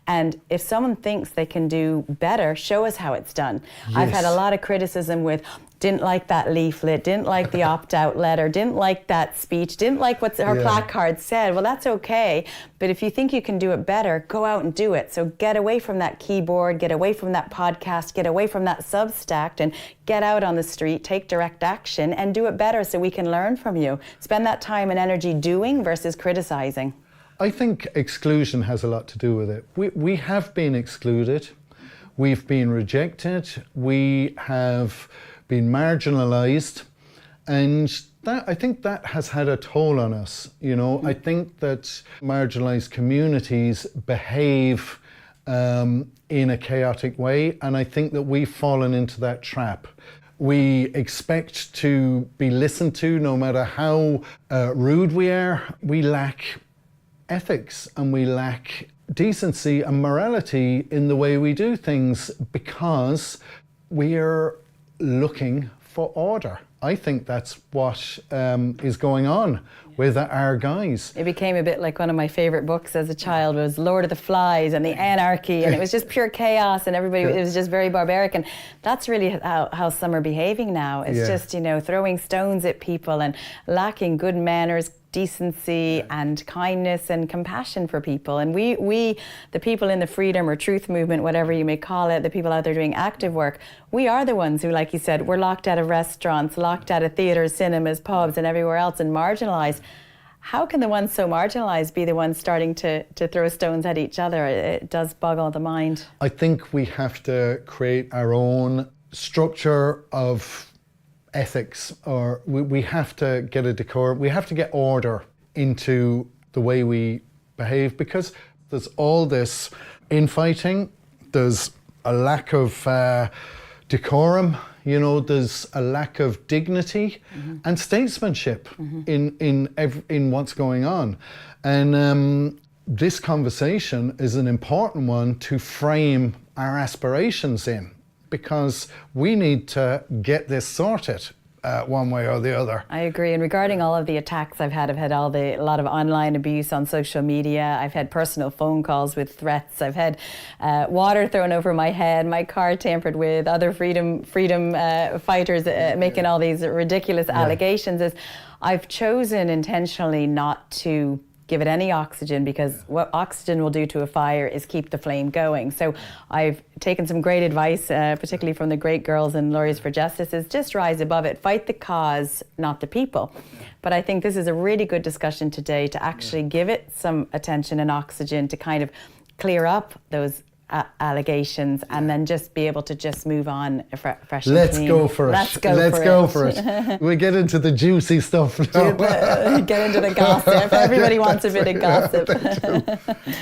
And if someone thinks they can do better, show us how it's done. Yes. I've had a lot of criticism with didn't like that leaflet, didn't like the opt-out letter, didn't like that speech, didn't like what her placard said. Well, that's okay. But if you think you can do it better, go out and do it. So get away from that keyboard, get away from that podcast, get away from that Substack, and get out on the street, take direct action, and do it better so we can learn from you. Spend that time and energy doing versus criticizing. I think exclusion has a lot to do with it. We have been excluded. We've been rejected. We have been marginalized. And I think that has had a toll on us. You know, I think that marginalized communities behave in a chaotic way. And I think that we've fallen into that trap. We expect to be listened to no matter how rude we are. We lack ethics and we lack decency and morality in the way we do things because we are looking for order. I think that's what is going on with our guys. It became a bit like one of my favourite books as a child was Lord of the Flies and the Anarchy, and it was just pure chaos and everybody, it was just very barbaric, and that's really how some are behaving now. It's just, you know, throwing stones at people and lacking good manners, decency and kindness and compassion for people. And we, the people in the freedom or truth movement, whatever you may call it, the people out there doing active work, we are the ones who, like you said, we're locked out of restaurants, locked out of theatres, cinemas, pubs and everywhere else and marginalised. How can the ones so marginalised be the ones starting to throw stones at each other? It does boggle the mind. I think we have to create our own structure of ethics, or we have to get a decorum, we have to get order into the way we behave, because there's all this infighting, there's a lack of decorum, you know, there's a lack of dignity and statesmanship in what's going on. And this conversation is an important one to frame our aspirations in, because we need to get this sorted one way or the other. I agree. And regarding all of the attacks I've had a lot of online abuse on social media. I've had personal phone calls with threats. I've had water thrown over my head, my car tampered with, other freedom fighters making all these ridiculous allegations. I've chosen intentionally not to give it any oxygen, because what oxygen will do to a fire is keep the flame going. So I've taken some great advice, particularly from the great girls and Lawyers for Justice, is just rise above it. Fight the cause, not the people. But I think this is a really good discussion today to actually give it some attention and oxygen to kind of clear up those allegations and then just be able to just move on fresh and Let's clean. go for it. Let's go for it. We get into the juicy stuff now. Get into the gossip. Everybody wants a bit of gossip.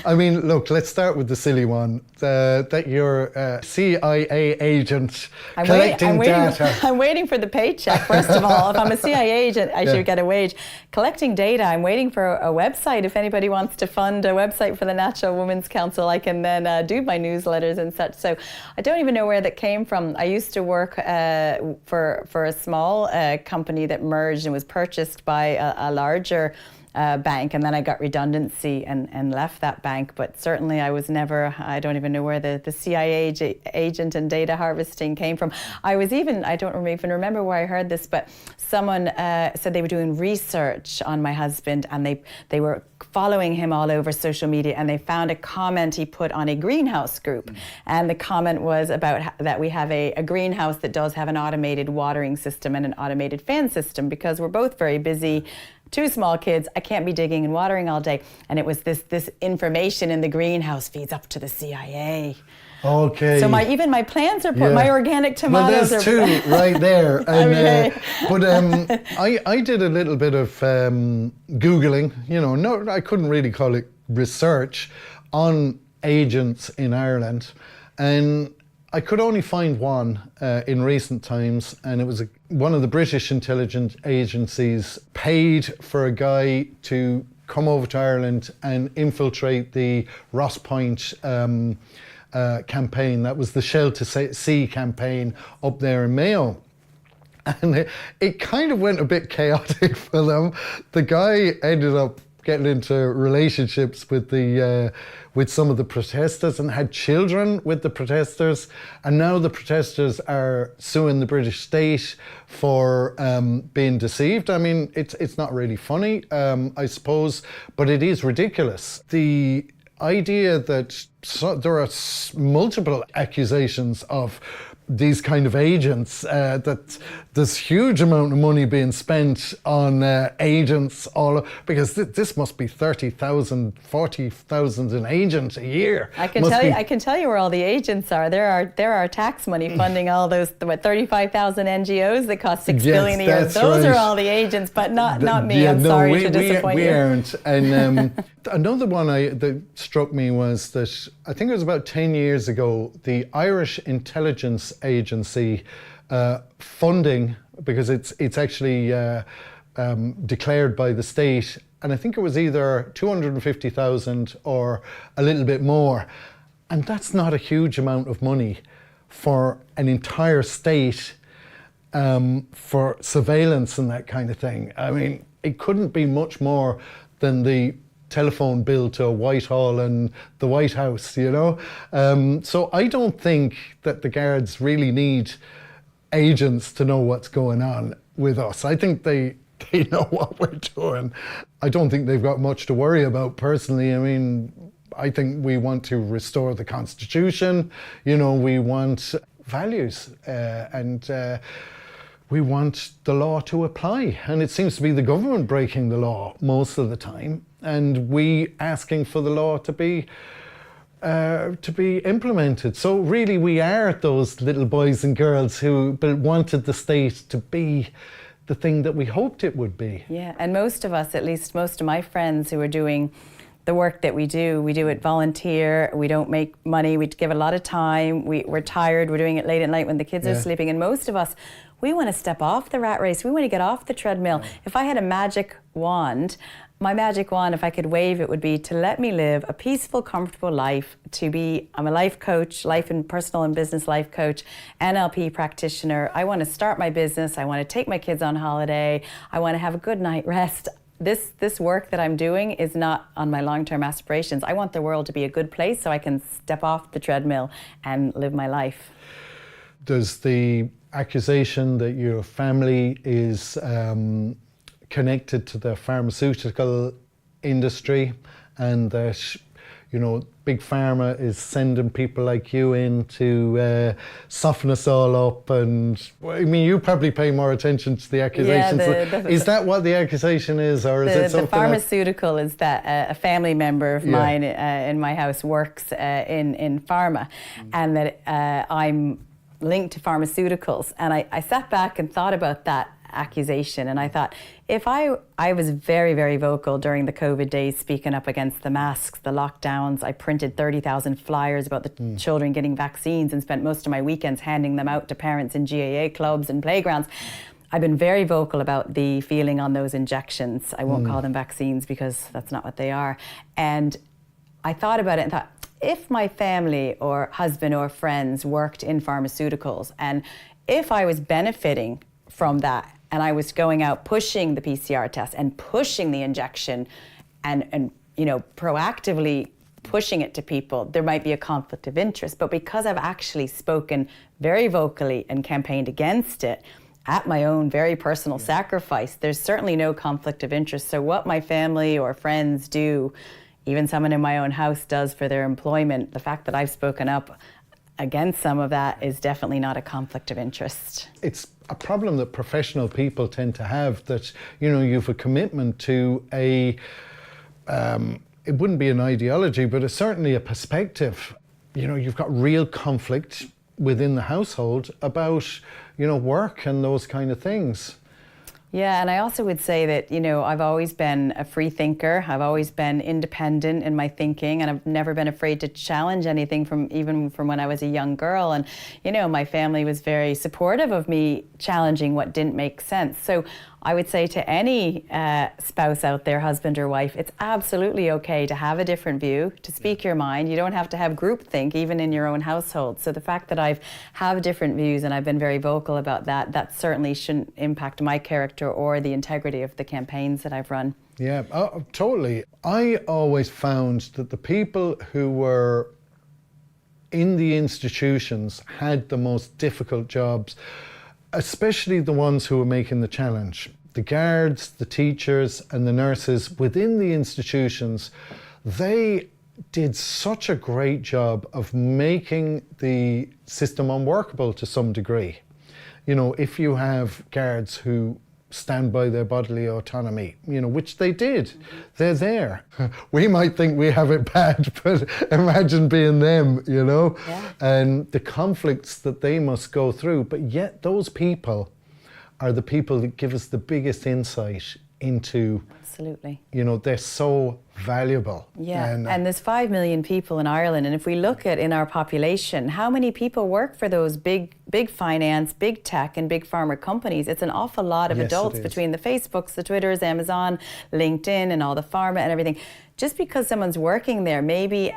I mean, look, let's start with the silly one. That you're a CIA agent collecting data. I'm waiting for the paycheck, first of all. If I'm a CIA agent, I should get a wage. Collecting data, I'm waiting for a website. If anybody wants to fund a website for the Natural Women's Council, I can then do my newsletters and such. So I don't even know where that came from. I used to work for a small company that merged and was purchased by a larger bank, and then I got redundancy and left that bank. But certainly I was never, I don't even know where the CIA agent and data harvesting came from. I don't even remember where I heard this, but someone said they were doing research on my husband, and they were following him all over social media, and they found a comment he put on a greenhouse group. And the comment was about that we have a greenhouse that does have an automated watering system and an automated fan system, because we're both very busy. 2 small kids, I can't be digging and watering all day. And it was this information in the greenhouse feeds up to the CIA. Okay. So even my plants are put, my organic tomatoes well, there's 2 right there. And, but I did a little bit of Googling, you know, no, I couldn't really call it research on agents in Ireland. And I could only find one in recent times, and it was one of the British intelligence agencies paid for a guy to come over to Ireland and infiltrate the Ross Point campaign. That was the Shell to Sea campaign up there in Mayo. And it kind of went a bit chaotic for them. The guy ended up getting into relationships with with some of the protesters and had children with the protesters, and now the protesters are suing the British state for being deceived. I mean, it's not really funny, I suppose, but it is ridiculous. The idea that there are multiple accusations of these kind of agents, that there's huge amount of money being spent on agents, because this must be 30,000, 40,000 an agent a year. I can tell you where all the agents are. There are tax money funding all those 35,000 NGOs that cost $6 billion a year. Those are all the agents, but not me. I'm sorry to disappoint you. We aren't. And another one that struck me was that I think it was about 10 years ago, the Irish Intelligence Agency funding, because it's actually declared by the state, and I think it was either 250,000 or a little bit more, and that's not a huge amount of money for an entire state, for surveillance and that kind of thing. I mean, it couldn't be much more than the telephone bill to Whitehall and the White House, you know? So I don't think that the guards really need agents to know what's going on with us. I think they know what we're doing. I don't think they've got much to worry about personally. I mean, I think we want to restore the Constitution, you know, we want values, and we want the law to apply. And it seems to be the government breaking the law most of the time, and we asking for the law to be implemented. So really we are those little boys and girls who wanted the state to be the thing that we hoped it would be. Yeah, and most of us, at least most of my friends who are doing the work that we do it volunteer, we don't make money, we give a lot of time, we're tired, we're doing it late at night when the kids are sleeping, and most of us, we want to step off the rat race, we want to get off the treadmill. If I had a magic wand, my magic wand, if I could wave it, would be to let me live a peaceful, comfortable life, I'm a life coach, life and personal and business life coach, NLP practitioner. I want to start my business, I want to take my kids on holiday, I want to have a good night rest. This work that I'm doing is not on my long-term aspirations. I want the world to be a good place so I can step off the treadmill and live my life. There's the accusation that your family is connected to the pharmaceutical industry, and that, you know, Big Pharma is sending people like you in to soften us all up. And I mean, you probably pay more attention to the accusations. Is that what the accusation is, or is it something? The pharmaceutical is that a family member of mine in my house works in pharma, and that I'm linked to pharmaceuticals. And I sat back and thought about that accusation, and I thought, if I was very, very vocal during the COVID days, speaking up against the masks, the lockdowns. I printed 30,000 flyers about the children getting vaccines and spent most of my weekends handing them out to parents in GAA clubs and playgrounds. I've been very vocal about the feeling on those injections. I won't call them vaccines because that's not what they are. And I thought about it and thought, if my family or husband or friends worked in pharmaceuticals, and if I was benefiting from that, and I was going out pushing the PCR test and pushing the injection and you know, proactively pushing it to people, there might be a conflict of interest. But because I've actually spoken very vocally and campaigned against it at my own very personal sacrifice, there's certainly no conflict of interest. So what my family or friends do, even someone in my own house does for their employment, the fact that I've spoken up against some of that is definitely not a conflict of interest. It's a problem that professional people tend to have, that, you know, you have a commitment to it wouldn't be an ideology, but it's certainly a perspective. You know, you've got real conflict within the household about, you know, work and those kind of things. Yeah, and I also would say that, you know, I've always been a free thinker. I've always been independent in my thinking, and I've never been afraid to challenge anything even from when I was a young girl. And, you know, my family was very supportive of me challenging what didn't make sense. So I would say to any spouse out there, husband or wife, it's absolutely okay to have a different view, to speak your mind. You don't have to have groupthink, even in your own household. So the fact that I've have different views and I've been very vocal about that, that certainly shouldn't impact my character character or the integrity of the campaigns that I've run. Yeah, totally. I always found that the people who were in the institutions had the most difficult jobs, especially the ones who were making the challenge. The guards, the teachers and the nurses within the institutions, they did such a great job of making the system unworkable to some degree. You know, if you have guards who stand by their bodily autonomy, you know, which they did, they're there. We might think we have it bad, but imagine being them, you know, and the conflicts that they must go through. But yet those people are the people that give us the biggest insight into, absolutely, you know, they're so valuable. Yeah, and there's 5 million people in Ireland, and if we look at in our population, how many people work for those big finance, big tech and big pharma companies? It's an awful lot of adults between the Facebooks, the Twitters, Amazon, LinkedIn and all the pharma and everything. Just because someone's working there, maybe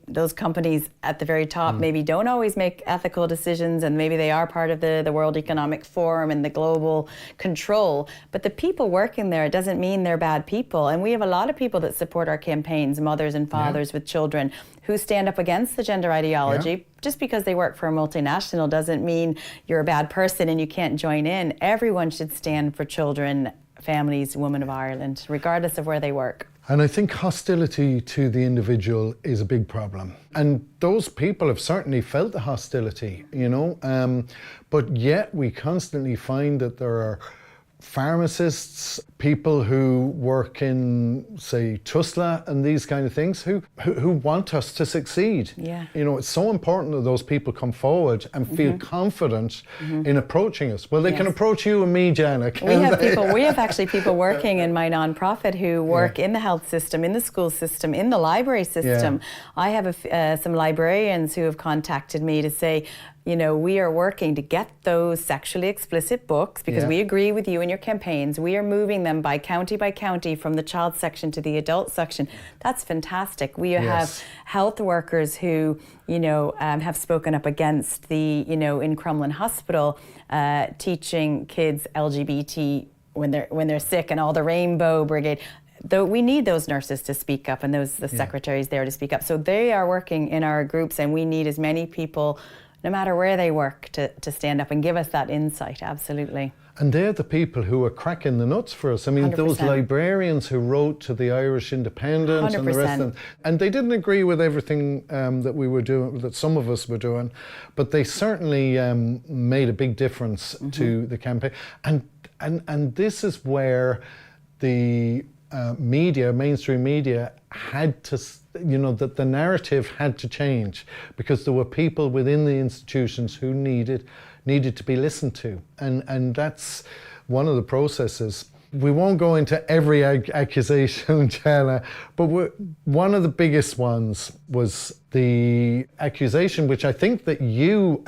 those companies at the very top maybe don't always make ethical decisions, and maybe they are part of the World Economic Forum and the global control. But the people working there, it doesn't mean they're bad people. And we have a lot of people that support our campaigns, mothers and fathers with children, who stand up against the gender ideology. Just because they work for a multinational doesn't mean you're a bad person and you can't join in. Everyone should stand for children, families, women of Ireland, regardless of where they work. And I think hostility to the individual is a big problem. And those people have certainly felt the hostility, you know, but yet we constantly find that there are pharmacists, people who work in, say, TUSLA and these kind of things, who want us to succeed. Yeah. You know, it's so important that those people come forward and feel confident in approaching us. Well, they can approach you and me, Jana. We have actually people working in my nonprofit who work in the health system, in the school system, in the library system. I have some librarians who have contacted me to say, you know, we are working to get those sexually explicit books because we agree with you in your campaigns. We are moving them by county from the child section to the adult section. That's fantastic. We have health workers who, you know, have spoken up against the, you know, in Crumlin Hospital, teaching kids LGBT when they're sick, and all the Rainbow Brigade. Though we need those nurses to speak up and the secretaries there to speak up. So they are working in our groups, and we need as many people, no matter where they work, to stand up and give us that insight. Absolutely. And they're the people who are cracking the nuts for us. I mean, 100%. Those librarians who wrote to the Irish Independent 100%. And the rest of them, and they didn't agree with everything that we were doing, that some of us were doing, but they certainly made a big difference to the campaign. And this is where the media, mainstream media, had to, you know, that the narrative had to change, because there were people within the institutions who needed to be listened to, and that's one of the processes. We won't go into every accusation, Jana, but one of the biggest ones was the accusation, which I think that you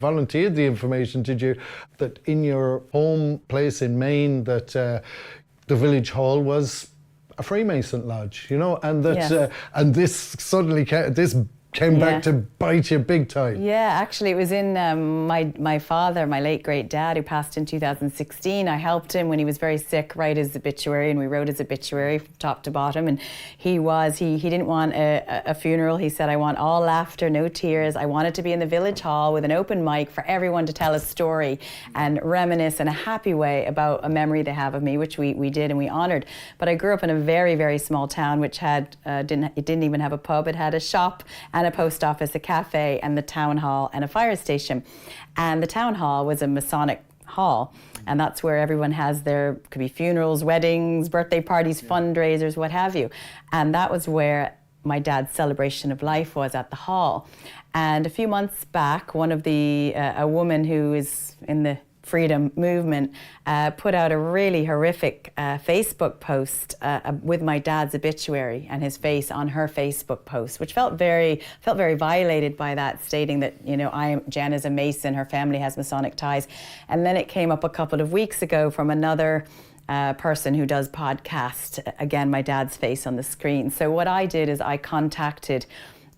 volunteered the information, did you, that in your home place in Maine, that the village hall was a Freemason lodge, you know, and that and this suddenly came back to bite you big time. Yeah, actually it was in my father, my late great dad, who passed in 2016. I helped him when he was very sick write his obituary, and we wrote his obituary from top to bottom. And he didn't want a funeral. He said, I want all laughter, no tears. I want it to be in the village hall with an open mic for everyone to tell a story and reminisce in a happy way about a memory they have of me, which we did and we honoured. But I grew up in a very, very small town which had didn't even have a pub. It had a shop and a post office, a cafe, and the town hall and a fire station. And the town hall was a Masonic hall, and that's where everyone has their, could be funerals, weddings, birthday parties, fundraisers, what have you. And that was where my dad's celebration of life was, at the hall. And a few months back, one of a woman who is in the freedom movement put out a really horrific Facebook post with my dad's obituary and his face on her Facebook post, which felt very violated by that, stating that, you know, Jana's a Mason, her family has Masonic ties. And then it came up a couple of weeks ago from another person who does podcast, again, my dad's face on the screen. So what I did is I contacted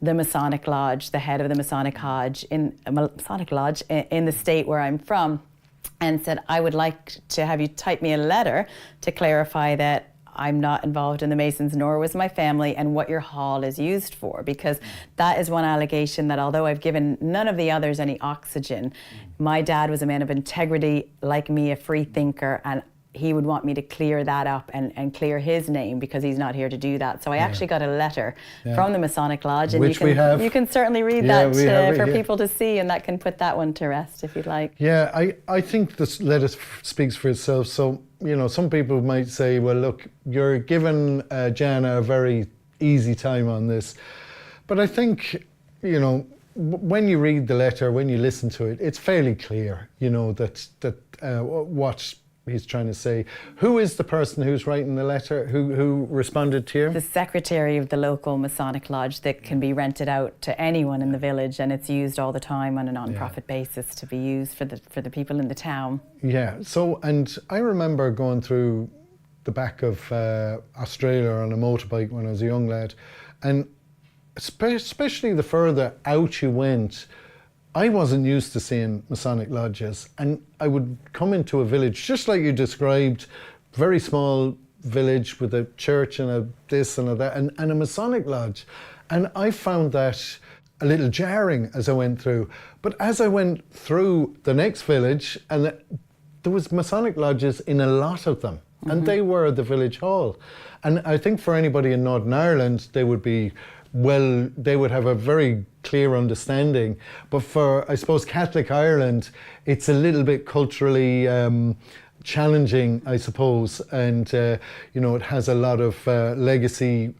the Masonic Lodge, the head of the Masonic Lodge in the state where I'm from, and said, I would like to have you type me a letter to clarify that I'm not involved in the Masons, nor was my family, and what your hall is used for. Because that is one allegation that, although I've given none of the others any oxygen, my dad was a man of integrity, like me, a free thinker, and he would want me to clear that up and clear his name, because he's not here to do that. So I actually got a letter from the Masonic Lodge, and which you can certainly read that for people to see, and that can put that one to rest if you'd like. Yeah, I think this letter speaks for itself. So, some people might say, well, look, you're giving Jana a very easy time on this. But I think, when you read the letter, when you listen to it, it's fairly clear, that what he's trying to say. Who is the person who's writing the letter, who responded to you? The secretary of the local Masonic Lodge that can be rented out to anyone in the village, and it's used all the time on a non-profit basis to be used for the people in the town. Yeah, so, and I remember going through the back of Australia on a motorbike when I was a young lad, and especially the further out you went, I wasn't used to seeing Masonic lodges, and I would come into a village, just like you described, very small village with a church and a this and a that, and a Masonic lodge. And I found that a little jarring as I went through. But as I went through the next village, and there was Masonic lodges in a lot of them, and they were the village hall. And I think for anybody in Northern Ireland, they would have a very clear understanding. But for, I suppose, Catholic Ireland, it's a little bit culturally challenging, I suppose. And, it has a lot of legacy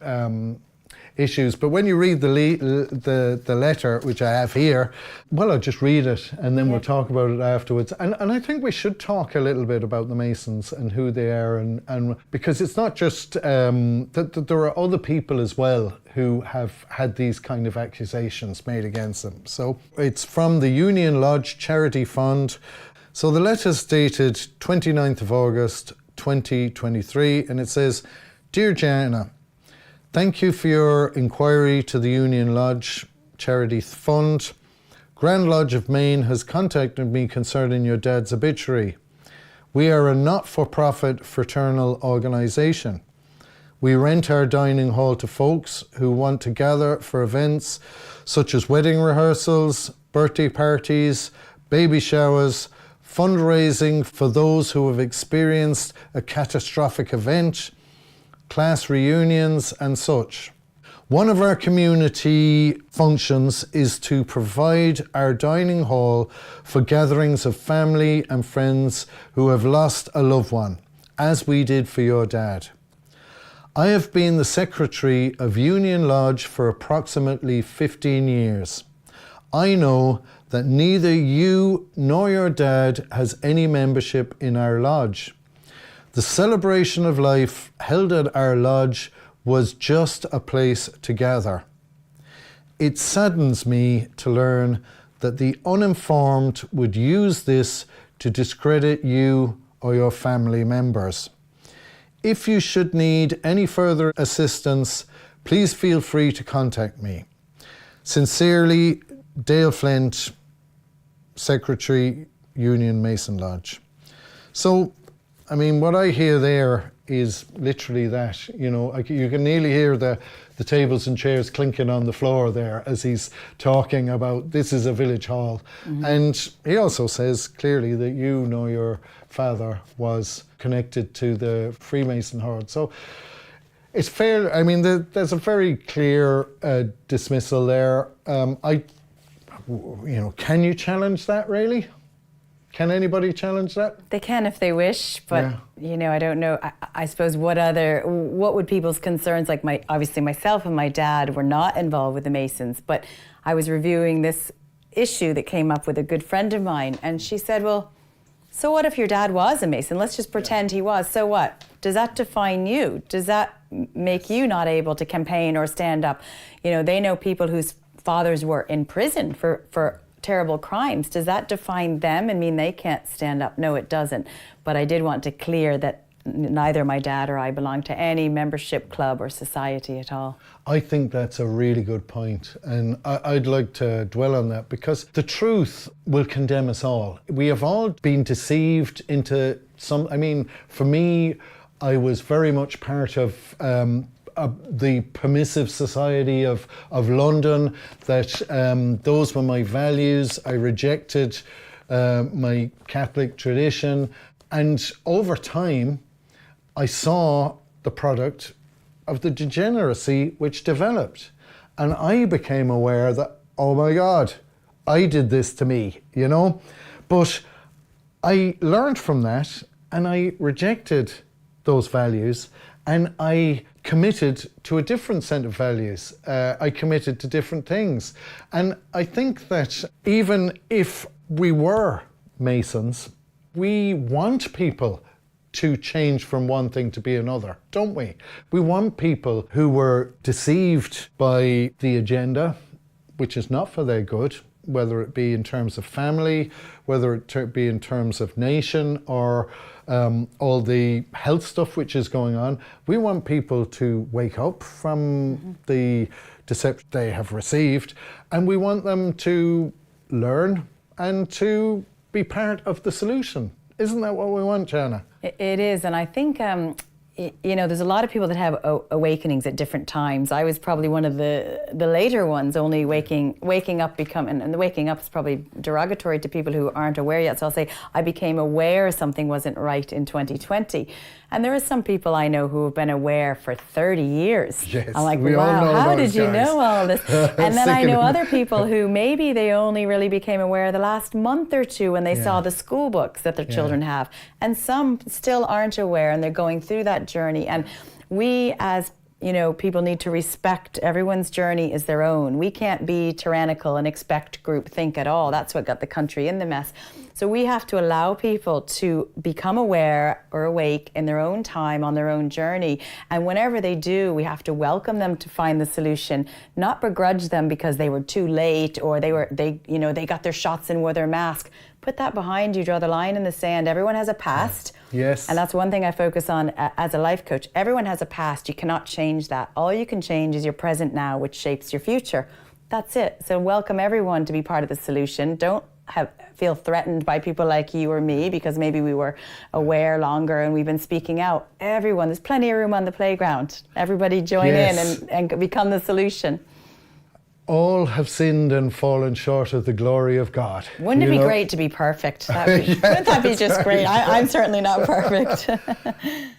issues. But when you read the letter, which I have here, well, I'll just read it and then we'll talk about it afterwards. And I think we should talk a little bit about the Masons and who they are, and because it's not just that there are other people as well who have had these kind of accusations made against them. So it's from the Union Lodge Charity Fund. So the letter's dated 29th of August 2023, and it says, Dear Jana, thank you for your inquiry to the Union Lodge Charity Fund. Grand Lodge of Maine has contacted me concerning your dad's obituary. We are a not-for-profit fraternal organisation. We rent our dining hall to folks who want to gather for events such as wedding rehearsals, birthday parties, baby showers, fundraising for those who have experienced a catastrophic event, class reunions and such. One of our community functions is to provide our dining hall for gatherings of family and friends who have lost a loved one, as we did for your dad. I have been the secretary of Union Lodge for approximately 15 years. I know that neither you nor your dad has any membership in our lodge. The celebration of life held at our lodge was just a place to gather. It saddens me to learn that the uninformed would use this to discredit you or your family members. If you should need any further assistance, please feel free to contact me. Sincerely, Dale Flint, Secretary, Union Mason Lodge. So, I mean, what I hear there is literally that, you can nearly hear the tables and chairs clinking on the floor there as he's talking about this is a village hall. And he also says clearly that you know your father was connected to the Freemason horde. So it's fair, I mean, there's a very clear dismissal there. Can you challenge that really? Can anybody challenge that? They can if they wish, but I don't know. I suppose what would people's concerns, like obviously myself and my dad were not involved with the Masons, but I was reviewing this issue that came up with a good friend of mine, and she said, well, so what if your dad was a Mason? Let's just pretend he was. So what? Does that define you? Does that make you not able to campaign or stand up? They know people whose fathers were in prison for terrible crimes. Does that define them and mean they can't stand up? No, it doesn't. But I did want to clear that neither my dad or I belong to any membership club or society at all. I think that's a really good point, and I'd like to dwell on that, because the truth will condemn us all. We have all been deceived into some. I mean, for me, I was very much part of the permissive society of London, that those were my values. I rejected my Catholic tradition, and over time I saw the product of the degeneracy which developed, and I became aware that, oh my God, I did this to me, you know. But I learned from that, and I rejected those values, and I committed to a different set of values. I committed to different things. And I think that even if we were Masons, we want people to change from one thing to be another, don't we? We want people who were deceived by the agenda, which is not for their good, whether it be in terms of family, whether it be in terms of nation, or all the health stuff which is going on. We want people to wake up from the deception they have received, and we want them to learn and to be part of the solution. Isn't that what we want, Jana? It is, and I think you know, there's a lot of people that have awakenings at different times. I was probably one of the later ones, only waking up, and the waking up is probably derogatory to people who aren't aware yet. So I'll say I became aware something wasn't right in 2020. And there are some people I know who have been aware for 30 years. Yes, I'm like, we all wow, know how those did you guys. know all this? And then I know other people who maybe they only really became aware the last month or two when they saw the school books that their children have. And some still aren't aware, and they're going through that journey. And we, as you know, people need to respect everyone's journey is their own. We can't be tyrannical and expect groupthink at all. That's what got the country in the mess. So we have to allow people to become aware or awake in their own time, on their own journey. And whenever they do, we have to welcome them to find the solution, not begrudge them because they were too late, or they got their shots and wore their mask. Put that behind you, draw the line in the sand. Everyone has a past. Yes. And that's one thing I focus on as a life coach. Everyone has a past. You cannot change that. All you can change is your present now, which shapes your future. That's it. So welcome everyone to be part of the solution. Don't feel threatened by people like you or me because maybe we were aware longer and we've been speaking out. Everyone, there's plenty of room on the playground. Everybody join in and become the solution. All have sinned and fallen short of the glory of God. Wouldn't it be great to be perfect? Wouldn't that be just great? I'm certainly not perfect.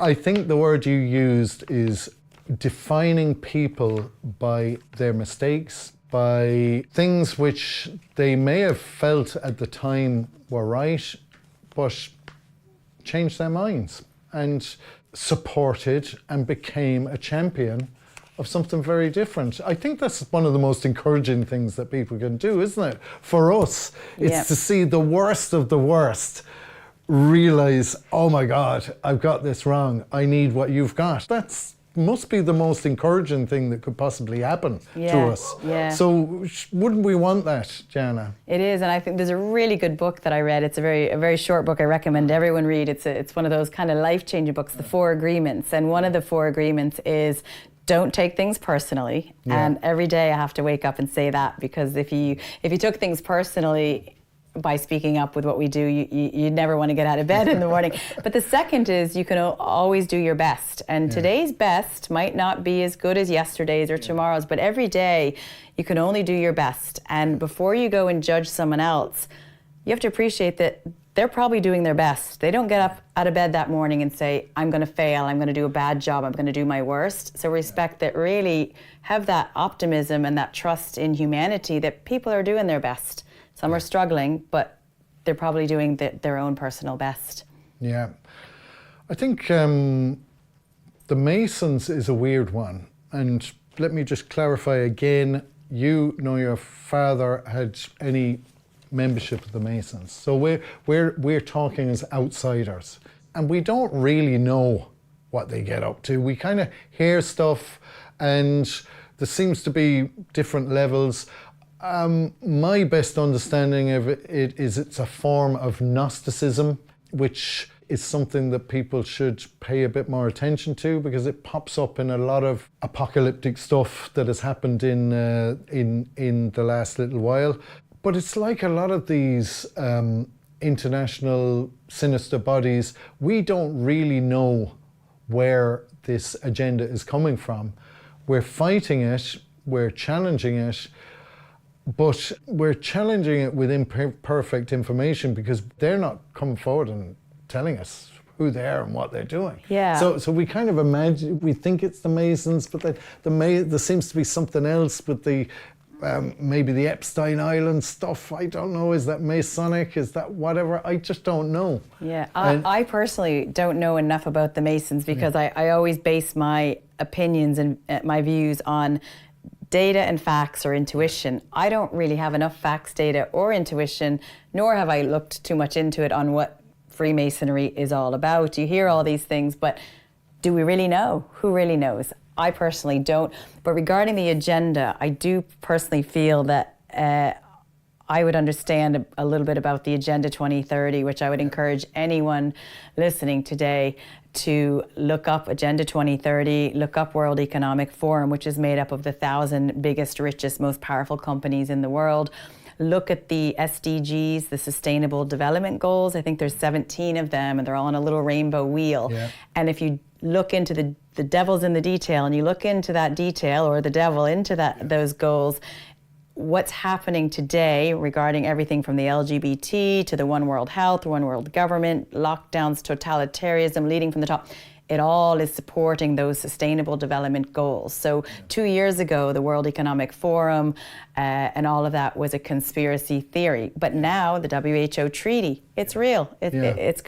I think the word you used is defining people by their mistakes, by things which they may have felt at the time were right, but changed their minds and supported and became a champion of something very different. I think that's one of the most encouraging things that people can do, isn't it? For us, it's to see the worst of the worst, realize, oh my God, I've got this wrong. I need what you've got. That's must be the most encouraging thing that could possibly happen to us. Yeah. So wouldn't we want that, Jana? It is, and I think there's a really good book that I read. It's a very short book. I recommend everyone read. It's one of those kind of life-changing books, The 4 Agreements. And one of the 4 agreements is don't take things personally. And every day I have to wake up and say that, because if you took things personally by speaking up with what we do, you'd never want to get out of bed in the morning. But the second is you can always do your best. And today's best might not be as good as yesterday's or tomorrow's, but every day you can only do your best. And before you go and judge someone else, you have to appreciate that they're probably doing their best. They don't get up out of bed that morning and say, I'm going to fail, I'm going to do a bad job, I'm going to do my worst. So respect that, really have that optimism and that trust in humanity that people are doing their best. Some are struggling, but they're probably doing their own personal best. Yeah. I think the Masons is a weird one. And let me just clarify again, you nor your father had any membership of the Masons. So we're talking as outsiders. And we don't really know what they get up to. We kind of hear stuff and there seems to be different levels. My best understanding of it is it's a form of Gnosticism, which is something that people should pay a bit more attention to, because it pops up in a lot of apocalyptic stuff that has happened in the last little while. But it's like a lot of these international sinister bodies, we don't really know where this agenda is coming from. We're fighting it, we're challenging it, but we're challenging it with imperfect information, because they're not coming forward and telling us who they are and what they're doing. Yeah. So we kind of imagine, we think it's the Masons, but there seems to be something else with the maybe the Epstein Island stuff. I don't know. Is that Masonic? Is that whatever? I just don't know. Yeah, I personally don't know enough about the Masons, because I always base my opinions and my views on data and facts or intuition. I don't really have enough facts, data or intuition, nor have I looked too much into it on what Freemasonry is all about. You hear all these things, but do we really know? Who really knows? I personally don't. But regarding the agenda, I do personally feel that I would understand a little bit about the Agenda 2030, which I would encourage anyone listening today to look up Agenda 2030, look up World Economic Forum, which is made up of the 1,000 biggest, richest, most powerful companies in the world. Look at the SDGs, the Sustainable Development Goals. I think there's 17 of them, and they're all on a little rainbow wheel. Yeah. And if you look into the devil's in the detail, and you look into that detail, or the devil into those goals, what's happening today regarding everything from the LGBT to the One World Health, One World Government, lockdowns, totalitarianism leading from the top, it all is supporting those sustainable development goals. So 2 years ago, the World Economic Forum and all of that was a conspiracy theory. But now the WHO treaty, it's real. It's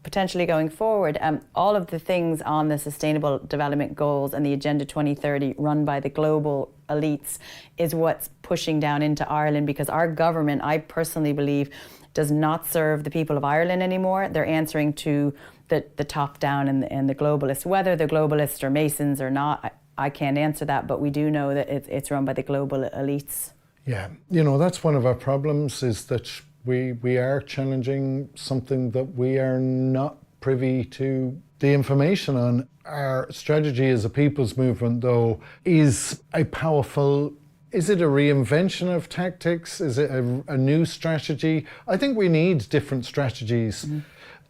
potentially going forward. All of the things on the sustainable development goals and the Agenda 2030 run by the global elites is what's pushing down into Ireland, because our government, I personally believe, does not serve the people of Ireland anymore. They're answering to the top down and the globalists. Whether the globalists are Masons or not, I can't answer that, but we do know that it's run by the global elites. Yeah, that's one of our problems, is that we are challenging something that we are not privy to the information on. Our strategy as a people's movement, though, is a powerful... Is it a reinvention of tactics? Is it a new strategy? I think we need different strategies. Mm-hmm.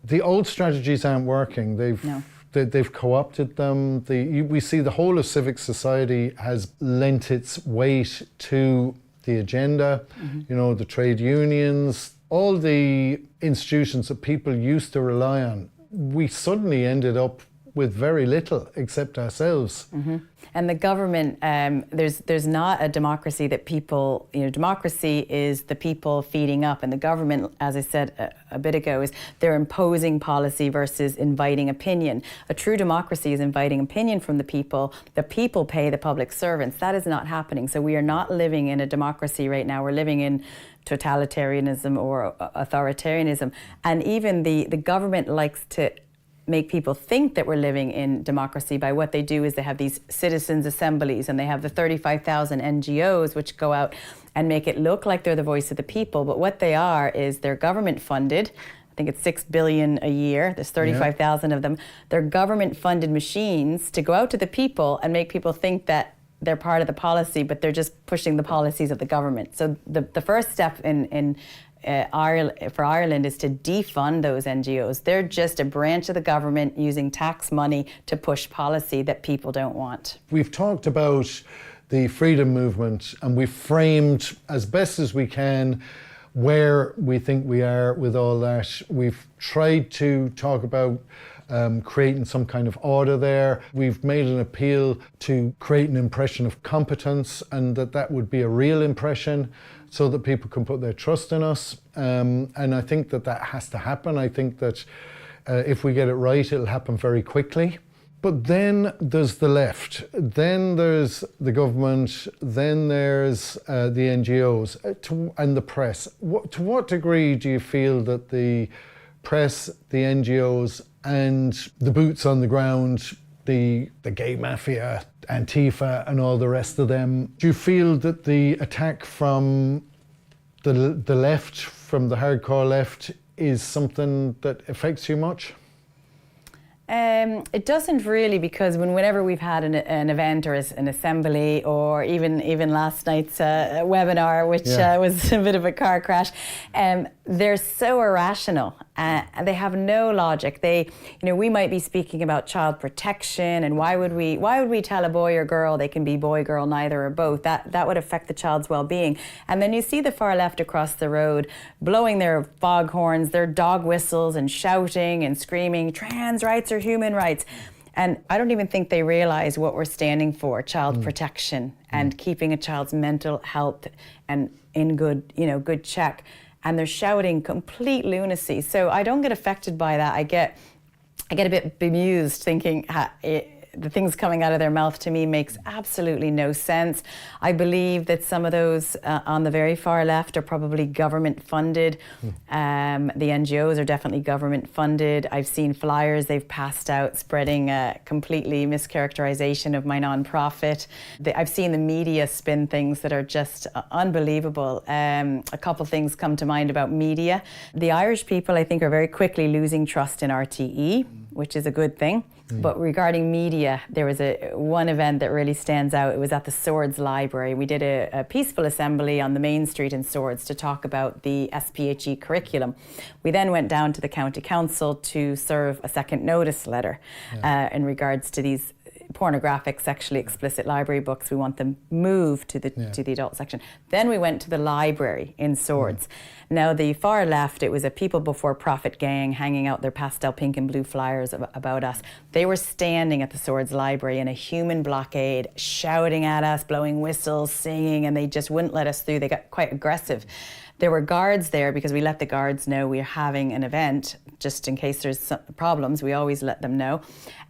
The old strategies aren't working. They've co-opted them. We see the whole of civic society has lent its weight to the agenda. Mm-hmm. The trade unions, all the institutions that people used to rely on. We suddenly ended up with very little except ourselves. Mm-hmm. And the government, there's not a democracy that people, democracy is the people feeding up, and the government, as I said a bit ago, is they're imposing policy versus inviting opinion. A true democracy is inviting opinion from the people pay the public servants. That is not happening. So we are not living in a democracy right now. We're living in totalitarianism or authoritarianism. And even the government likes to make people think that we're living in democracy by what they do is they have these citizens' assemblies, and they have the 35,000 NGOs which go out and make it look like they're the voice of the people. But what they are is they're government funded. I think it's 6 billion a year. There's 35,000 of them. They're government funded machines to go out to the people and make people think that they're part of the policy, but they're just pushing the policies of the government. So the first step for Ireland is to defund those NGOs. They're just a branch of the government using tax money to push policy that people don't want. We've talked about the freedom movement, and we've framed as best as we can where we think we are with all that. We've tried to talk about creating some kind of order there. We've made an appeal to create an impression of competence, and that would be a real impression, so that people can put their trust in us. And I think that has to happen. I think that if we get it right, it'll happen very quickly. But then there's the left, then there's the government, then there's the NGOs and the press. To what degree do you feel that the press, the NGOs and the boots on the ground, the gay mafia, Antifa and all the rest of them, do you feel that the attack from the left, from the hardcore left, is something that affects you much? It doesn't really, because whenever we've had an event or an assembly, or even last night's webinar, which was a bit of a car crash, they're so irrational. They have no logic. We might be speaking about child protection, and why would we tell a boy or girl they can be boy, girl, neither or both? That would affect the child's well-being. And then you see the far left across the road blowing their foghorns, their dog whistles, and shouting and screaming, trans rights are human rights. And I don't even think they realize what we're standing for: child protection and keeping a child's mental health and in good check. And they're shouting complete lunacy. So I don't get affected by that. I get a bit bemused, thinking the things coming out of their mouth to me makes absolutely no sense. I believe that some of those on the very far left are probably government funded. The NGOs are definitely government funded. I've seen flyers they've passed out spreading a completely mischaracterization of my nonprofit. I've seen the media spin things that are just unbelievable. A couple things come to mind about media. The Irish people, I think, are very quickly losing trust in RTE, which is a good thing. But regarding media, there was one event that really stands out. It was at the Swords Library. We did a peaceful assembly on the main street in Swords to talk about the SPHE curriculum. We then went down to the County Council to serve a second notice letter in regards to these pornographic, sexually explicit library books. We want them moved to the adult section. Then we went to the library in Swords. Now, the far left, it was a people before profit gang hanging out their pastel pink and blue flyers about us. They were standing at the Swords Library in a human blockade, shouting at us, blowing whistles, singing, and they just wouldn't let us through. They got quite aggressive. There were guards there because we let the guards know we're having an event, just in case there's some problems. We always let them know.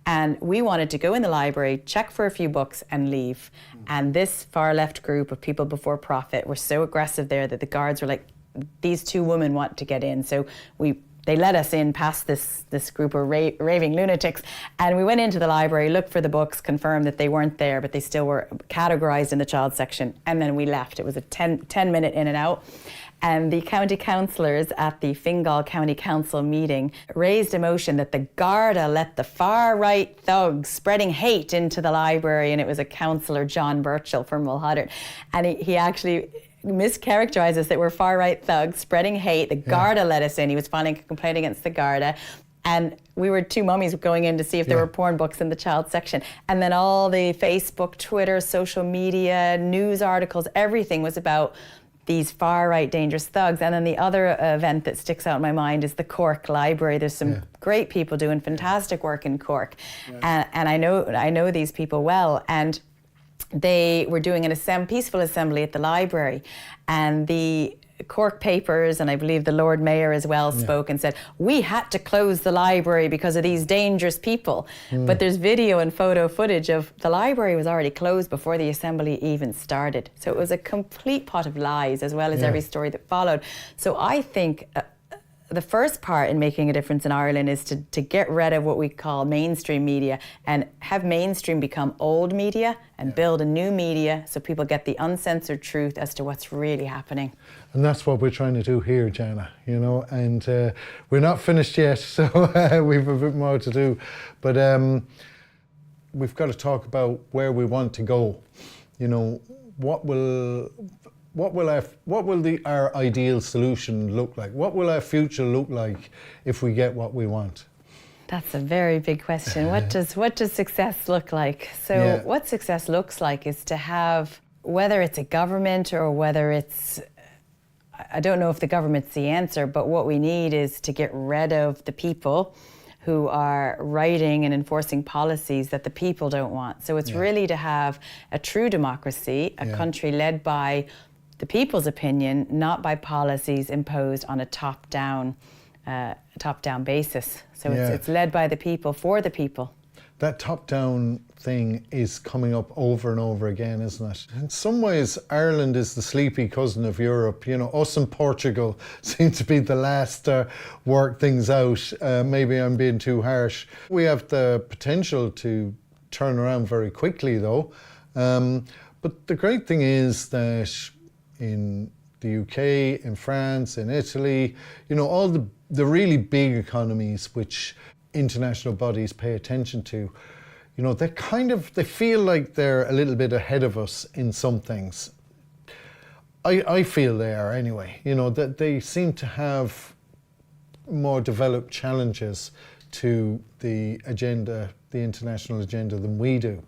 And we wanted to go in the library, check for a few books, and leave. And this far left group of people before profit were so aggressive there that the guards were like, these two women want to get in. So they let us in past this group of raving lunatics, and we went into the library, looked for the books, confirmed that they weren't there, but they still were categorized in the child section, and then we left. It was a 10-minute in and out. And the county councillors at the Fingal County Council meeting raised a motion that the Garda let the far-right thugs spreading hate into the library, and it was a councillor, John Burchell from Mulhuddart, and he actually mischaracterized us that we're far-right thugs spreading hate. The Garda let us in. He was filing a complaint against the Garda. And we were two mummies going in to see if there were porn books in the child section. And then all the Facebook, Twitter, social media, news articles, everything was about these far-right dangerous thugs. And then the other event that sticks out in my mind is the Cork Library. There's some great people doing fantastic work in Cork. And I know these people well. And they were doing a peaceful assembly at the library, and the Cork papers, and I believe the Lord Mayor as well, spoke and said, we had to close the library because of these dangerous people. But there's video and photo footage of the library was already closed before the assembly even started. So it was a complete pot of lies, as well as every story that followed. So I think the first part in making a difference in Ireland is to get rid of what we call mainstream media and have mainstream become old media and build a new media so people get the uncensored truth as to what's really happening. And that's what we're trying to do here, Jana, and we're not finished yet, so we've a bit more to do. But we've got to talk about where we want to go. What will our ideal solution look like? What will our future look like if we get what we want? That's a very big question. What does success look like? So what success looks like is to have, whether it's a government or whether it's, I don't know if the government's the answer, but what we need is to get rid of the people who are writing and enforcing policies that the people don't want. So it's really to have a true democracy, a country led by the people's opinion, not by policies imposed on a top-down basis. So it's led by the people, for the people. That top-down thing is coming up over and over again, isn't it? In some ways, Ireland is the sleepy cousin of Europe. Us and Portugal seem to be the last to work things out. Maybe I'm being too harsh. We have the potential to turn around very quickly, though. But the great thing is that in the UK, in France, in Italy, all the really big economies which international bodies pay attention to. You know, they feel like they're a little bit ahead of us in some things. I feel they are anyway, you know, that they seem to have more developed challenges to the agenda, the international agenda, than we do.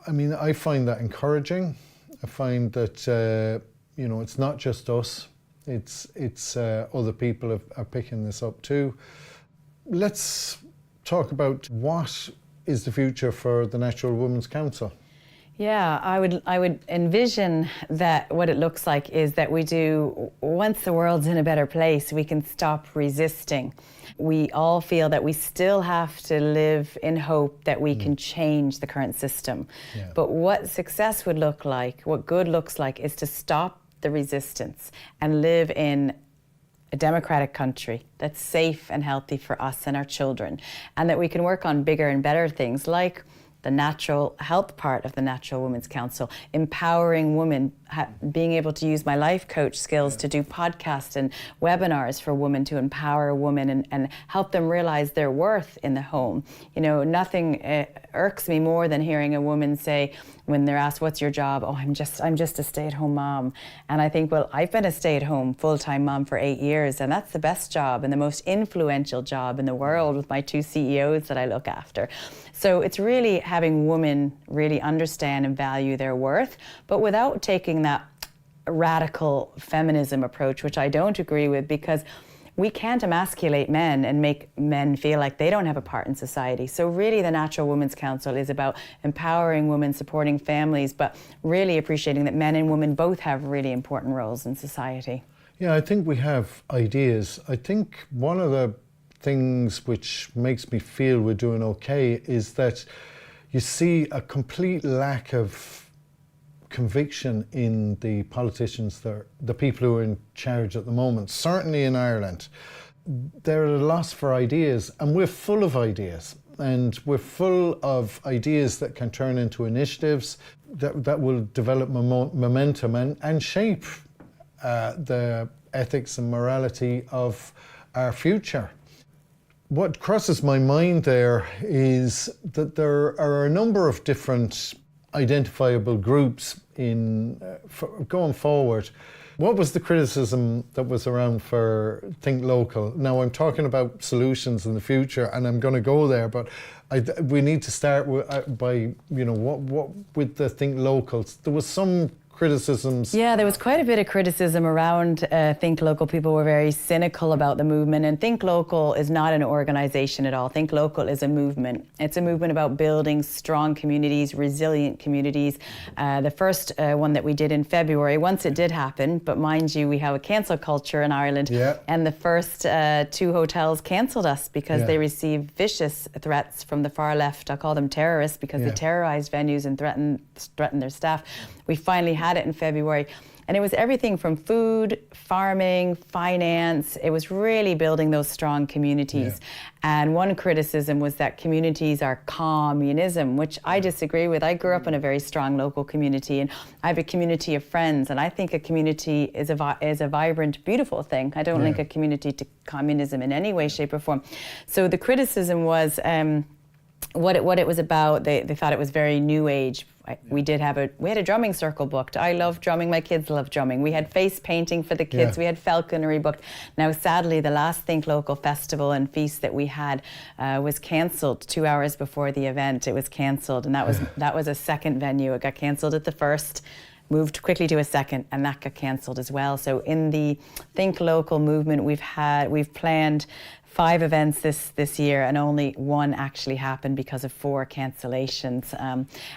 I mean, I find that encouraging. I find that, you know, it's not just us, it's other people are picking this up too. Let's talk about what is the future for the Natural Women's Council. Yeah, I would envision that what it looks like is that we do, once the world's in a better place, we can stop resisting. We all feel that we still have to live in hope that we can change the current system. Yeah. But what success would look like, what good looks like, is to stop the resistance and live in a democratic country that's safe and healthy for us and our children, and that we can work on bigger and better things like the natural health part of the Natural Women's Council, empowering women, being able to use my life coach skills to do podcasts and webinars for women to empower women and help them realize their worth in the home. You know, nothing irks me more than hearing a woman say, when they're asked, what's your job? Oh, I'm just a stay-at-home mom. And I think, well, I've been a stay-at-home full-time mom for 8 years, and that's the best job and the most influential job in the world with my 2 CEOs that I look after. So it's really having women really understand and value their worth, but without taking that radical feminism approach, which I don't agree with, because we can't emasculate men and make men feel like they don't have a part in society. So really the Natural Women's Council is about empowering women, supporting families, but really appreciating that men and women both have really important roles in society. Yeah, I think we have ideas. I think one of the things which makes me feel we're doing okay is that you see a complete lack of conviction in the politicians, the people who are in charge at the moment, certainly in Ireland. They're at a loss for ideas, and we're full of ideas. And we're full of ideas that can turn into initiatives that will develop momentum and shape the ethics and morality of our future. What crosses my mind there is that there are a number of different identifiable groups going forward. What was the criticism that was around for Think Local? Now I'm talking about solutions in the future, and I'm going to go there, but we need to start by, you know, what with the Think Locals. There was some criticisms. Yeah, there was quite a bit of criticism around Think Local. People were very cynical about the movement, and Think Local is not an organization at all. Think Local is a movement. It's a movement about building strong communities, resilient communities. The first one that we did in February, once it did happen, but mind you, we have a cancel culture in Ireland, and the first 2 hotels cancelled us because they received vicious threats from the far left. I call them terrorists because they terrorized venues and threatened their staff. We finally had it in February, and it was everything from food, farming, finance. It was really building those strong communities. And one criticism was that communities are communism, which I disagree with. I grew up in a very strong local community, and I have a community of friends, and I think a community is a vibrant, beautiful thing. I don't link a community to communism in any way, shape or form. So the criticism was what it was about. They thought it was very new age. We had a drumming circle booked. I love drumming. My kids love drumming. We had face painting for the kids. We had falconry booked. Now, sadly, the last Think Local festival and feast that we had was cancelled 2 hours before the event. It was cancelled, and that was a second venue. It got cancelled at the first, moved quickly to a second, and that got cancelled as well. So in the Think Local movement, we've planned 5 events this year, and only 1 actually happened because of 4 cancellations.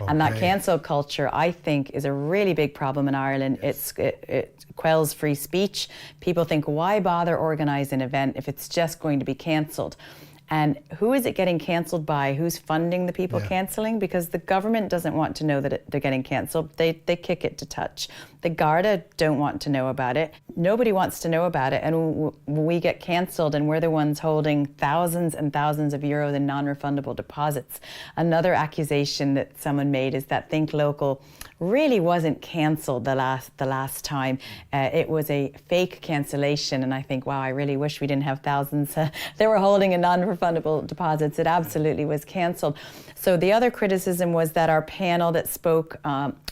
And that cancel culture, I think, is a really big problem in Ireland. It quells free speech. People think, why bother organising an event if it's just going to be cancelled? And who is it getting cancelled by? Who's funding the people cancelling? Because the government doesn't want to know that they're getting cancelled. They kick it to touch. The Garda don't want to know about it. Nobody wants to know about it. And we get cancelled, and we're the ones holding thousands and thousands of euros in non-refundable deposits. Another accusation that someone made is that Think Local really wasn't cancelled the last time. It was a fake cancellation, and I think, wow, I really wish we didn't have thousands. They were holding a non-refundable non-refundable deposits, it absolutely was cancelled. So the other criticism was that our panel that spoke,